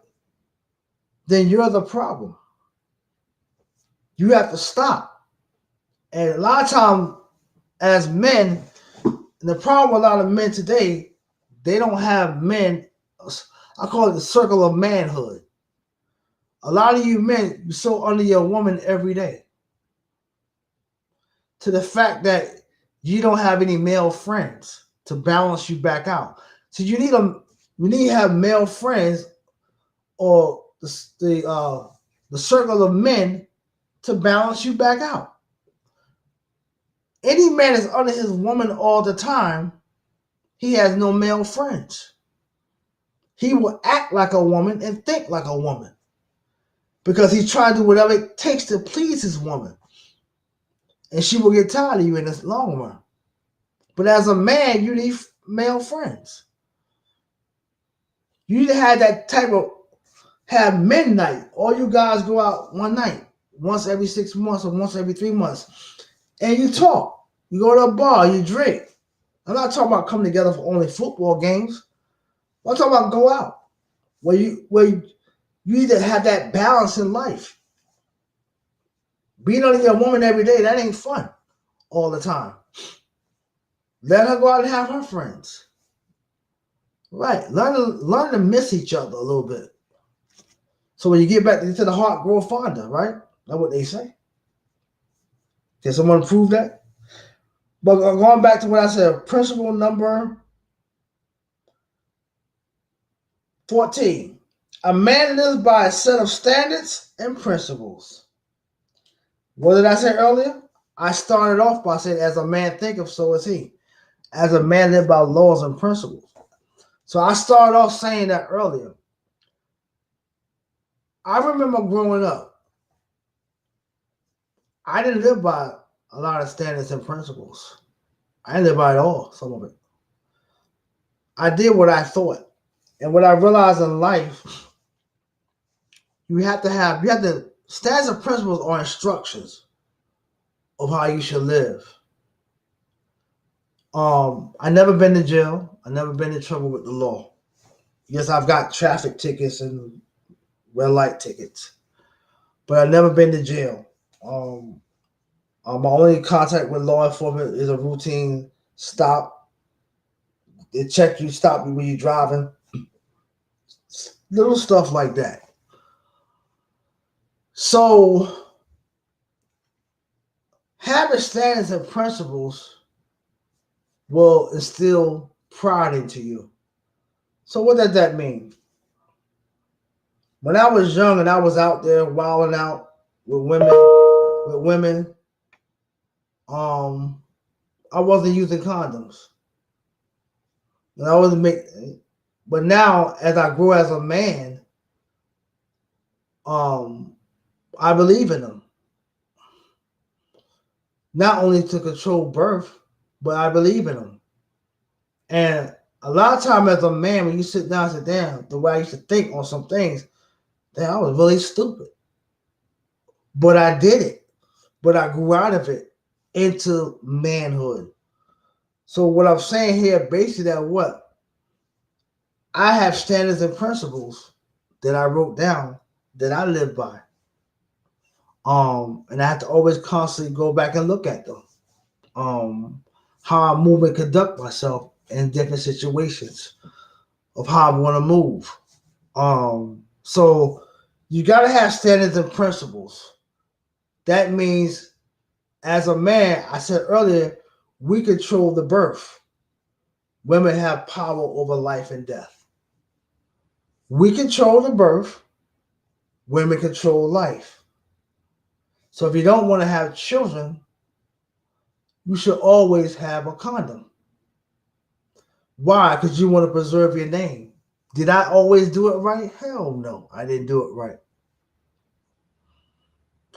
then you're the problem. You have to stop. And a lot of times, as men, the problem with a lot of men today, they don't have men. I call it the circle of manhood. A lot of you men, you're so under your woman every day. To the fact that you don't have any male friends to balance you back out. So you need to have male friends or the circle of men to balance you back out. Any man is under his woman all the time, he has no male friends. He will act like a woman and think like a woman because he's trying to do whatever it takes to please his woman. And she will get tired of you in the long run. But as a man, you need male friends. You need to have that type of have midnight. All you guys go out one night, once every 6 months or once every 3 months, and you talk. You go to a bar, you drink. I'm not talking about coming together for only football games. I'm talking about go out where you need to have that balance in life. Being on your woman every day, that ain't fun all the time. Let her go out and have her friends. Right. Learn to miss each other a little bit. So when you get back to the heart, grow fonder, right? That's what they say. Can someone prove that? But going back to what I said, principle number 14. A man lives by a set of standards and principles. What did I say earlier? I started off by saying, as a man thinketh, so is he. As a man lives by laws and principles. So I started off saying that earlier. I remember growing up, I didn't live by a lot of standards and principles. I didn't live by it all, some of it. I did what I thought. And what I realized in life, you have to standards and principles are instructions of how you should live. I never been to jail. I never been in trouble with the law. Yes, I've got traffic tickets and red light tickets, but I've never been to jail. My only contact with law enforcement is a routine stop. They check you, stop you when you're driving. Little stuff like that. So having standards and principles will instill pride into you. So what does that mean? When I was young and I was out there wilding out with women, I wasn't using condoms. And I wasn't but now as I grow as a man, I believe in them. Not only to control birth, but I believe in them. And a lot of time as a man, when you sit down and say, damn, the way I used to think on some things, damn, I was really stupid. But I did it. But I grew out of it into manhood. So what I'm saying here, basically that what? I have standards and principles that I wrote down that I live by. And I have to always constantly go back and look at them. How I move and conduct myself in different situations of how I want to move. So you gotta have standards and principles. That means as a man, I said earlier, we control the birth. Women have power over life and death. We control the birth. Women control life. So if you don't want to have children, you should always have a condom. Why? Because you want to preserve your name. Did I always do it right? Hell no, I didn't do it right.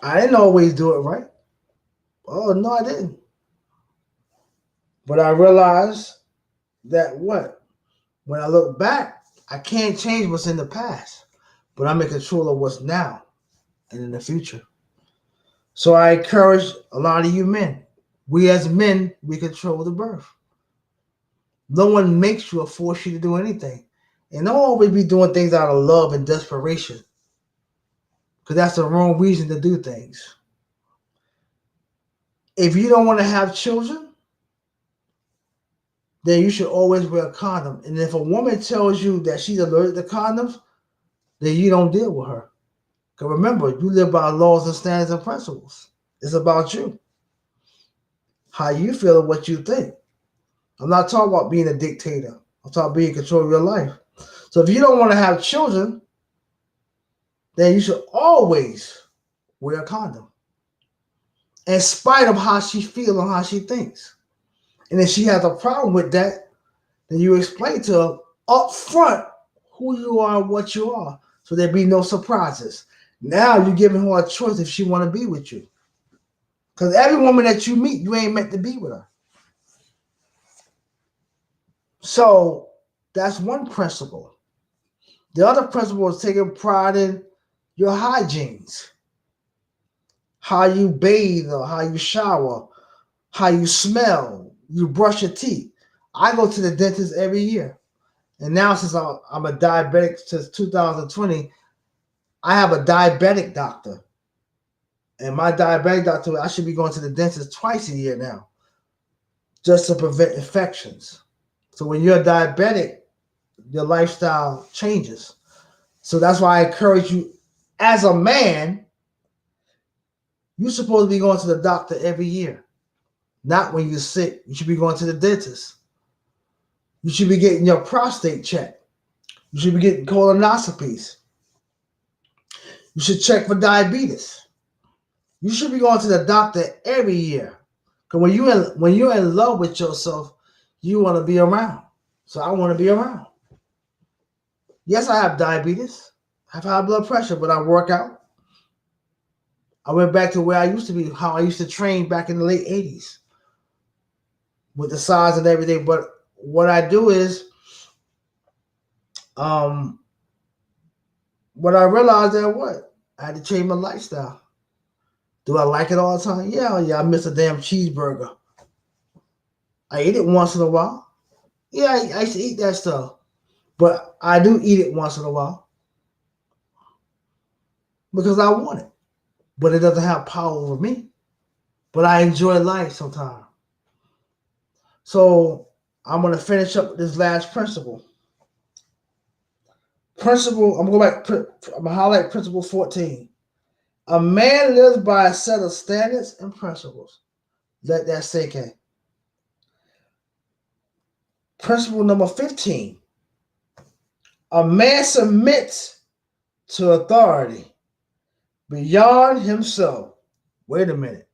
I didn't always do it right. Oh, no, I didn't. But I realized that what? When I look back, I can't change what's in the past, but I'm in control of what's now and in the future. So I encourage a lot of you men. We as men, we control the birth. No one makes you or force you to do anything. And don't always be doing things out of love and desperation, because that's the wrong reason to do things. If you don't want to have children, then you should always wear a condom. And if a woman tells you that she's allergic to condoms, then you don't deal with her. Because remember, you live by laws and standards and principles. It's about you. How you feel and what you think. I'm not talking about being a dictator. I'm talking about being in control of your life. So if you don't want to have children, then you should always wear a condom. In spite of how she feels and how she thinks. And if she has a problem with that, then you explain to her up front who you are and what you are, so there be no surprises. Now you're giving her a choice if she want to be with you. Because every woman that you meet, you ain't meant to be with her. So that's one principle. The other principle is taking pride in your hygienes, how you bathe or how you shower, how you smell, you brush your teeth. I go to the dentist every year. And now, since I'm a diabetic since 2020, I have a diabetic doctor. And my diabetic doctor, I should be going to the dentist twice a year now just to prevent infections. So when you're diabetic, your lifestyle changes. So that's why I encourage you, as a man, you're supposed to be going to the doctor every year, not when you're sick. You should be going to the dentist. You should be getting your prostate checked. You should be getting colonoscopies. You should check for diabetes. You should be going to the doctor every year. Because when you're in love with yourself, you want to be around. So I want to be around. Yes, I have diabetes. I have high blood pressure, but I work out. I went back to where I used to be, how I used to train back in the late 80s with the size and everything. But what I do is, what I realized that I had to change my lifestyle. Do I like it all the time? Yeah, I miss a damn cheeseburger. I eat it once in a while. Yeah, I used to eat that stuff. But I do eat it once in a while because I want it. But it doesn't have power over me. But I enjoy life sometimes. So I'm going to finish up with this last principle. I'm going to highlight principle 14. A man lives by a set of standards and principles. Let that sink in. Principle number 15. A man submits to authority beyond himself. Wait a minute.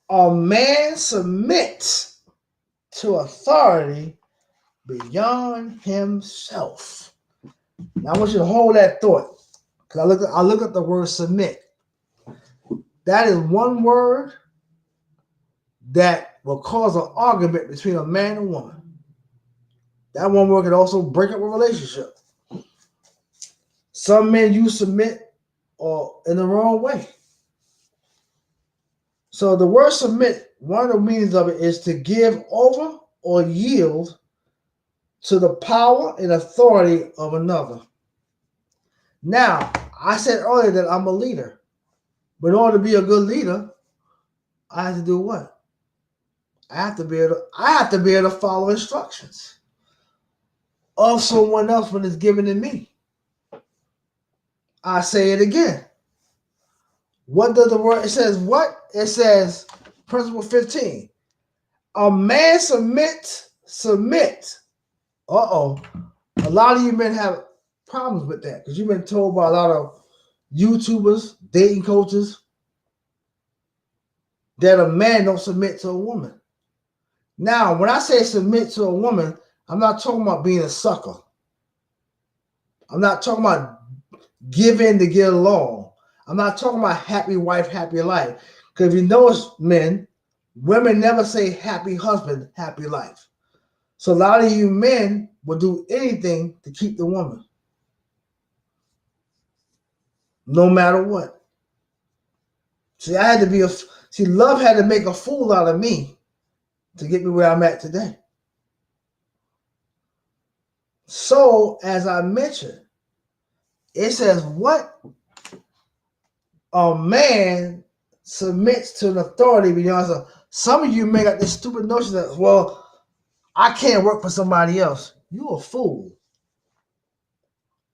A man submits to authority beyond himself. Now I want you to hold that thought. Because I look at the word submit. That is one word that will cause an argument between a man and woman. That one word can also break up a relationship. Some men use submit or in the wrong way. So the word submit, one of the meanings of it is to give over or yield to the power and authority of another. Now, I said earlier that I'm a leader. But in order to be a good leader, I have to do what? I have to be able to follow instructions of someone else when it's given to me. I say it again. What does the word? It says what? It says principle 15. A man submit. Uh-oh. A lot of you men have problems with that because you've been told by a lot of YouTubers, dating coaches, that a man don't submit to a woman. Now, when I say submit to a woman, I'm not talking about being a sucker. I'm not talking about giving to get along. I'm not talking about happy wife, happy life. Because if you notice, men, women never say happy husband, happy life. So a lot of you men will do anything to keep the woman. No matter what. Love had to make a fool out of me to get me where I'm at today. So, as I mentioned, it says what a man submits to an authority beyond himself. Some of you may got this stupid notion that, well, I can't work for somebody else. You're a fool.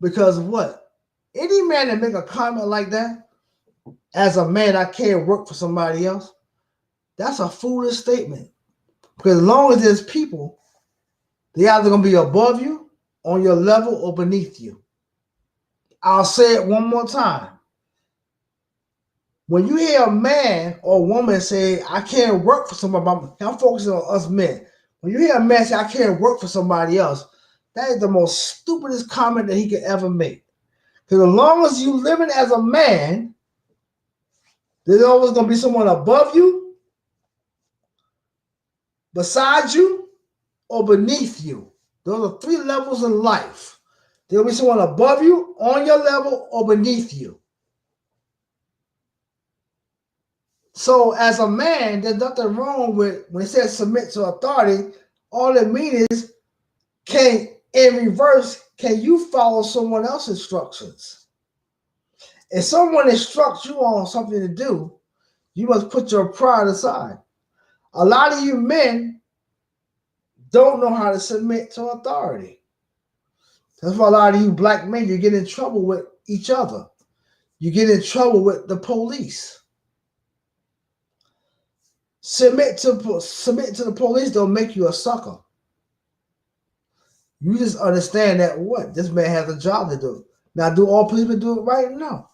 Because what? Any man that make a comment like that, as a man, I can't work for somebody else, that's a foolish statement. Because as long as there's people, they're either going to be above you, on your level, or beneath you. I'll say it one more time. When you hear a man or woman say, I can't work for somebody, I'm focusing on us men. When you hear a man say, I can't work for somebody else, that is the most stupidest comment that he could ever make. Because as long as you living as a man, there's always going to be someone above you, beside you, or beneath you. Those are three levels in life. There'll be someone above you, on your level, or beneath you. So as a man, there's nothing wrong with when it says submit to authority. All it means is, in reverse, can you follow someone else's instructions? If someone instructs you on something to do, you must put your pride aside. A lot of you men don't know how to submit to authority. That's why a lot of you black men, you get in trouble with each other. You get in trouble with the police. Submit to the police don't make you a sucker. You just understand that what? This man has a job to do. Now, do all policemen do it right? No.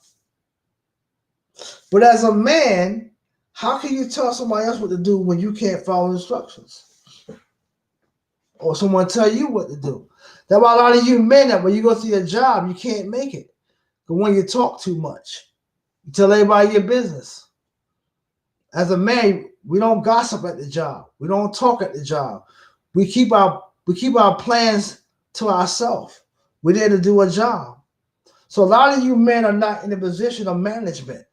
But as a man, how can you tell somebody else what to do when you can't follow instructions? Or someone tell you what to do? That's why a lot of you men, that when you go to your job, you can't make it. But when you talk too much, you tell everybody your business. As a man, we don't gossip at the job. We don't talk at the job. We keep our plans to ourselves. We're there to do a job. So a lot of you men are not in a position of management.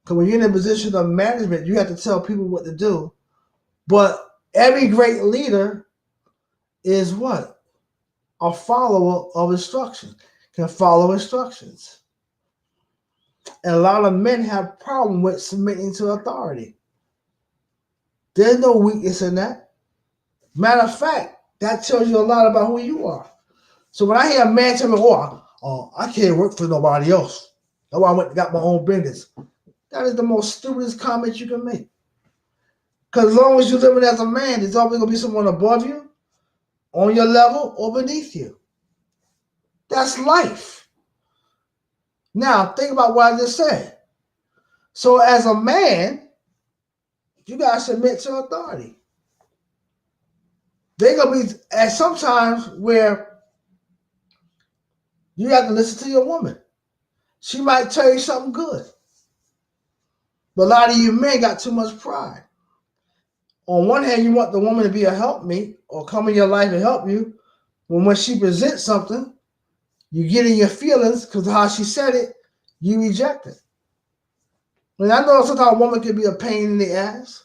Because when you're in a position of management, you have to tell people what to do. But every great leader is what? A follower of instructions. Can follow instructions. And a lot of men have problem with submitting to authority. There's no weakness in that. Matter of fact, that tells you a lot about who you are. So when I hear a man tell me, I can't work for nobody else. That's why I went and got my own business. That is the most stupidest comment you can make. Because as long as you're living as a man, there's always going to be someone above you, on your level, or beneath you. That's life. Now, think about what I just said. So as a man, you got to submit to authority. They're going to be at sometimes where you have to listen to your woman. She might tell you something good. But a lot of you men got too much pride. On one hand, you want the woman to be a helpmate or come in your life and help you. When she presents something, you get in your feelings because of how she said it, you reject it. And I know sometimes a woman can be a pain in the ass.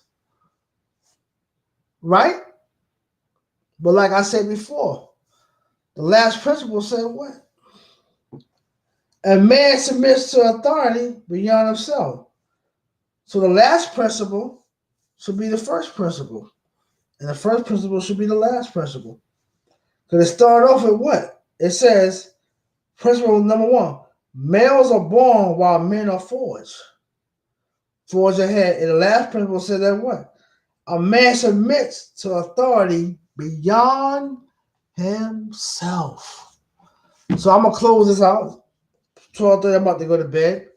Right? But like I said before, the last principle said what? A man submits to authority beyond himself. So the last principle should be the first principle. And the first principle should be the last principle. Because it started off with what? It says, principle number 1, males are born while men are forged. Forged ahead. And the last principle said that what? A man submits to authority beyond himself. So I'm going to close this out. 12:30, I'm about to go to bed.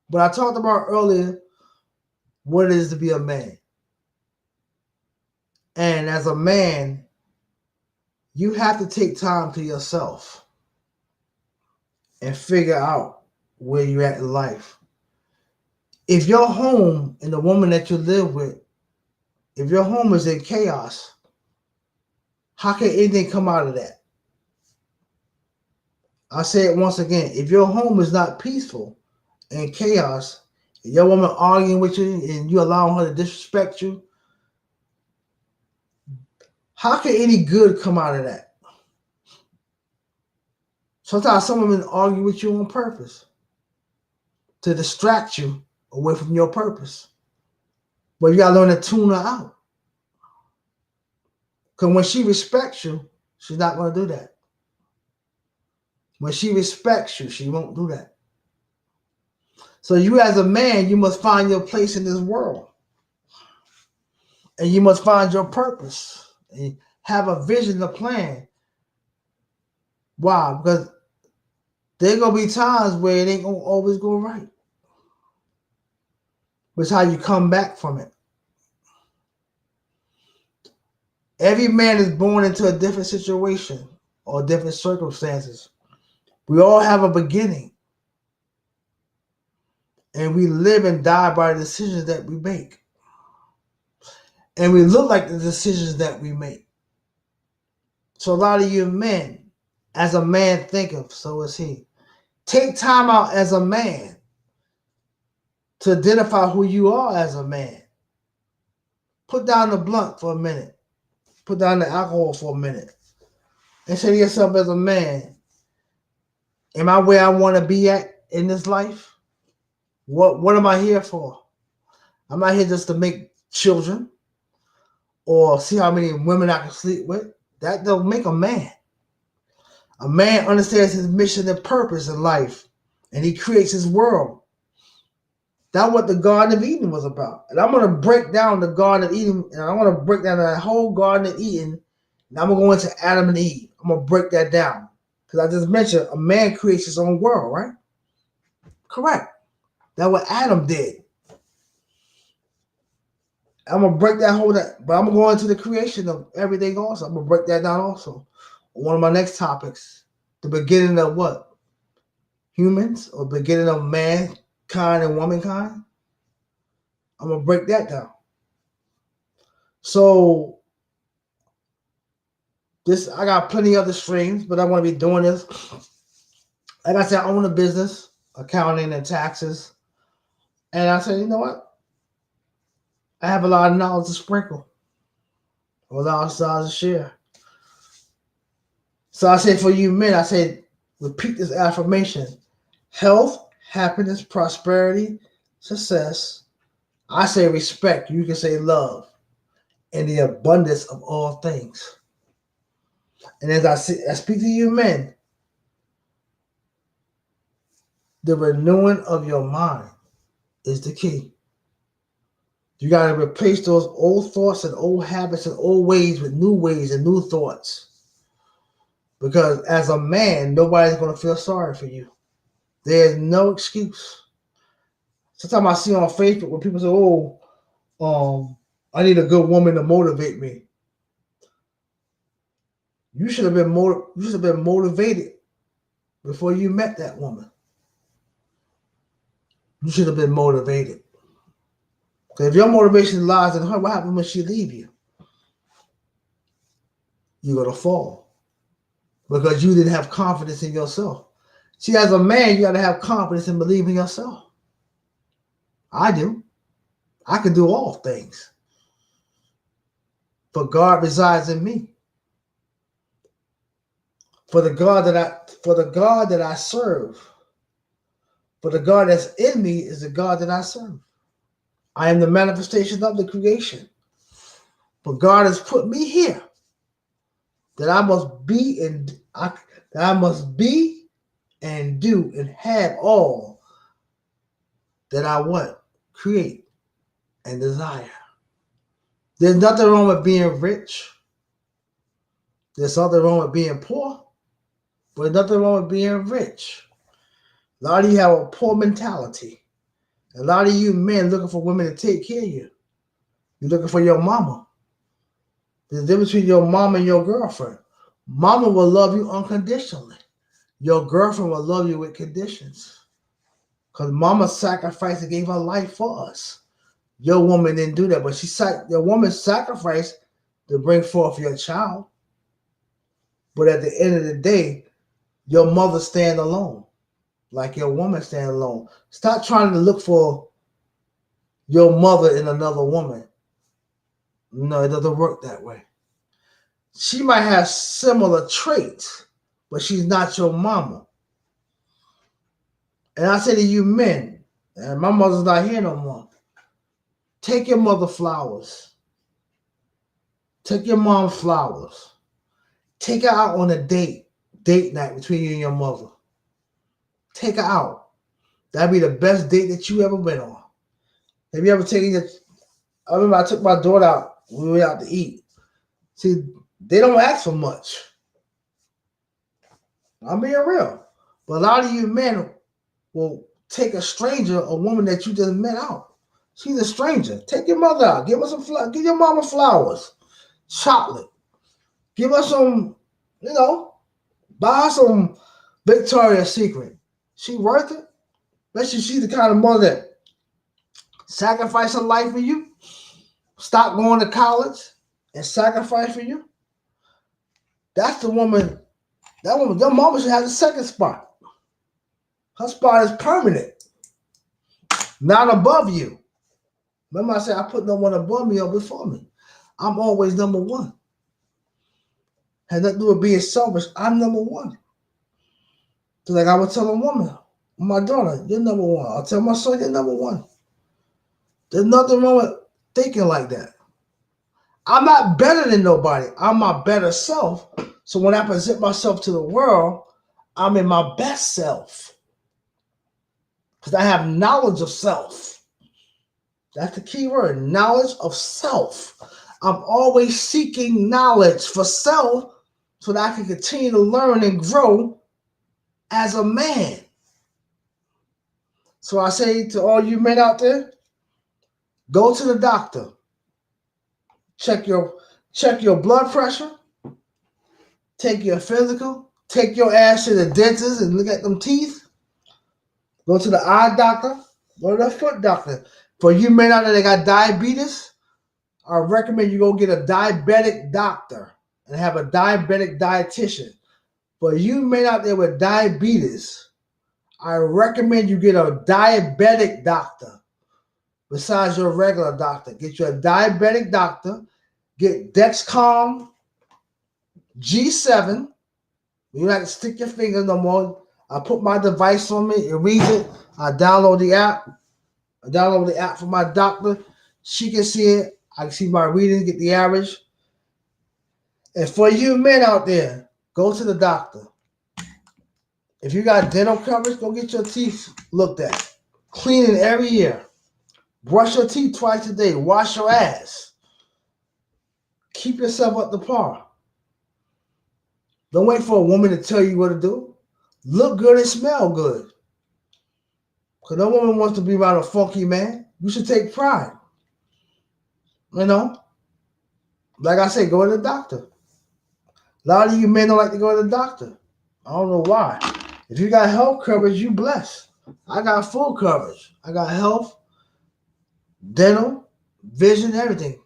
But I talked about earlier what it is to be a man. And as a man, you have to take time to yourself and figure out where you're at in life. If your home and the woman that you live with, if your home is in chaos, how can anything come out of that? I say it once again. If your home is not peaceful and chaos, and your woman arguing with you and you allowing her to disrespect you, how can any good come out of that? Sometimes some women argue with you on purpose to distract you away from your purpose. But you gotta learn to tune her out. Because when she respects you, she's not gonna do that. When she respects you, she won't do that. So you as a man, you must find your place in this world. And you must find your purpose. And have a vision, a plan. Why? Because there gonna be times where it ain't gonna always go right. But it's how you come back from it. Every man is born into a different situation or different circumstances. We all have a beginning. And we live and die by the decisions that we make. And we look like the decisions that we make. So a lot of you men, as a man thinketh, so is he. Take time out as a man to identify who you are as a man. Put down the blunt for a minute. Put down the alcohol for a minute. And say to yourself as a man, am I where I want to be at in this life? What am I here for? I'm not here just to make children or see how many women I can sleep with. That don't make a man. A man understands his mission and purpose in life, and he creates his world. That's what the Garden of Eden was about. And I'm going to break down the Garden of Eden, and I'm going to break down that whole Garden of Eden, and I'm going to go into Adam and Eve. I'm going to break that down. Because I just mentioned a man creates his own world, right? Correct. That's what Adam did. I'm going to break that whole, but I'm going to go into the creation of everything also. I'm going to break that down also. One of my next topics, the beginning of what? Humans, or beginning of mankind and womankind. I'm going to break that down. So, I got plenty of other streams, but I want to be doing this. Like I said, I own a business, accounting and taxes. And I said, you know what? I have a lot of knowledge to sprinkle, a lot of knowledge to share. So I said, for you men, I said, repeat this affirmation: health, happiness, prosperity, success. I say respect. You can say love, and the abundance of all things. And as I speak to you men, the renewing of your mind is the key. You got to replace those old thoughts and old habits and old ways with new ways and new thoughts. Because as a man, nobody's going to feel sorry for you. There's no excuse. Sometimes I see on Facebook when people say, I need a good woman to motivate me. You should have been motivated before you met that woman. You should have been motivated. Because if your motivation lies in her, what happens when she leaves you? You're going to fall. Because you didn't have confidence in yourself. See, as a man, you got to have confidence and believe in yourself. I do. I can do all things. For God resides in me. For the God that I serve, for the God that's in me is the God that I serve. I am the manifestation of the creation. But God has put me here that I must be and do and have all that I want, create, and desire. There's nothing wrong with being rich. There's something wrong with being poor, but there's nothing wrong with being rich. A lot of you have a poor mentality. A lot of you men looking for women to take care of you. You're looking for your mama. There's a difference between your mom and your girlfriend. Mama will love you unconditionally. Your girlfriend will love you with conditions. Because mama sacrificed and gave her life for us. Your woman didn't do that, but your woman sacrificed to bring forth your child. But at the end of the day, your mother stand alone. Like your woman stand alone. Stop trying to look for your mother in another woman. No, it doesn't work that way. She might have similar traits, but she's not your mama. And I say to you men, and my mother's not here no more, take your mother flowers. Take your mom flowers. Take her out on a date night between you and your mother. Take her out. That'd be the best date that you ever went on. Have you ever taken I remember I took my daughter out when we went out to eat. See, they don't ask for much. I'm being real. But a lot of you men will take a stranger, a woman that you just met out. She's a stranger. Take your mother out. Give her some flowers. Give your mama flowers. Chocolate. Give her some, buy her some Victoria's Secret. She worth it? Especially she's the kind of mother that sacrificed her life for you. stop going to college and sacrifice for you, that's the woman. That woman, your mama should have the second spot. Her spot is permanent, not above you. Remember I said I put no one above me or before me. I'm always number one. Has nothing to do with being selfish. I'm number one. So like I would tell a woman, my daughter, you're number one. I'll tell my son, you're number one. There's nothing wrong with thinking like that. I'm not better than nobody. I'm my better self. So when I present myself to the world, I'm in my best self. Because I have knowledge of self. That's the key word, knowledge of self. I'm always seeking knowledge for self so that I can continue to learn and grow as a man. So I say to all you men out there, go to the doctor. Check your blood pressure. Take your physical. Take your ass to the dentist and look at them teeth. Go to the eye doctor. Go to the foot doctor. For you men out there that got diabetes, I recommend you go get a diabetic doctor and have a diabetic dietitian. For you men out there with diabetes, I recommend you get a diabetic doctor besides your regular doctor. Get you a diabetic doctor. Get Dexcom G7. You don't have to stick your finger no more. I put my device on me. It reads it. I download the app. I download the app for my doctor. She can see it. I can see my readings, get the average. And for you men out there, go to the doctor. If you got dental coverage, go get your teeth looked at. Cleaning every year. Brush your teeth twice a day. Wash your ass. Keep yourself up to par. Don't wait for a woman to tell you what to do. Look good and smell good. Because no woman wants to be around a funky man. You should take pride. You know? Like I say, go to the doctor. A lot of you men don't like to go to the doctor. I don't know why. If you got health coverage, you blessed. I got full coverage. I got health, dental, vision, everything.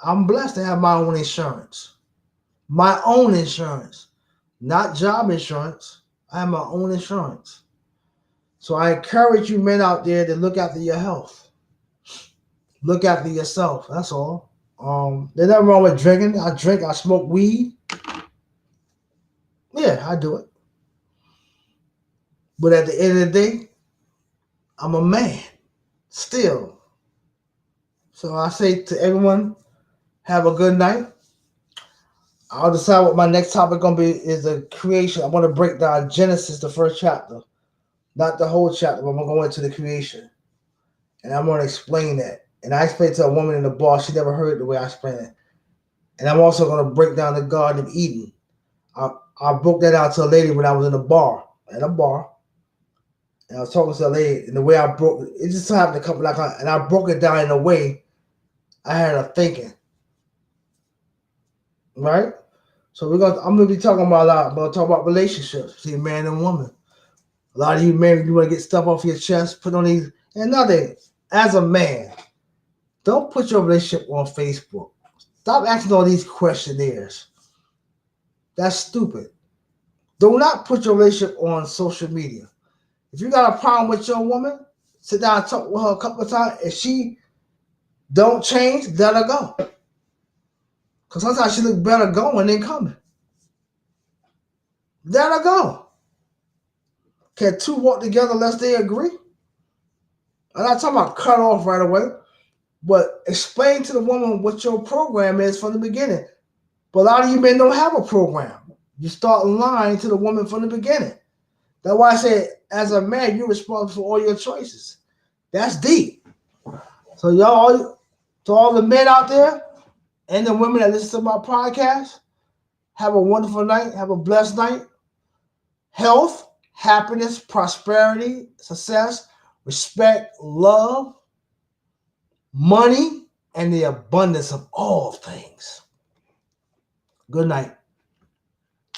I'm blessed to have my own insurance. My own insurance. Not job insurance. I have my own insurance. So I encourage you men out there to look after your health. Look after yourself. That's all. There's nothing wrong with drinking. I drink. I smoke weed. Yeah, I do it. But at the end of the day, I'm a man. Still. So I say to everyone, have a good night. I'll decide what my next topic gonna be is the creation. I want to break down Genesis, the first chapter. Not the whole chapter, but I'm gonna go into the creation. And I'm gonna explain that. And I explained to a woman in the bar, she never heard the way I explained it. And I'm also gonna break down the Garden of Eden. I broke that out to a lady when I was in a bar, and I was talking to a lady, and the way I broke it just so happened to come like, and I broke it down in a way I had her thinking. Right? So I'm gonna be talking about a lot. I'm gonna talk about relationships between man and woman. A lot of you men, you want to get stuff off your chest, put on these. And nothing. As a man, don't put your relationship on Facebook. Stop asking all these questionnaires. That's stupid. Do not put your relationship on social media. If you got a problem with your woman, sit down and talk with her a couple of times. If she don't change, let her go. Because sometimes she look better going than coming. Let her go. Can two walk together unless they agree? I'm not talking about cut off right away, but explain to the woman what your program is from the beginning. But a lot of you men don't have a program. You start lying to the woman from the beginning. That's why I say, as a man, you're responsible for all your choices. That's deep. So y'all, to all the men out there and the women that listen to my podcast, have a wonderful night. Have a blessed night. Health, happiness, prosperity, success, respect, love, money, and the abundance of all things. Good night.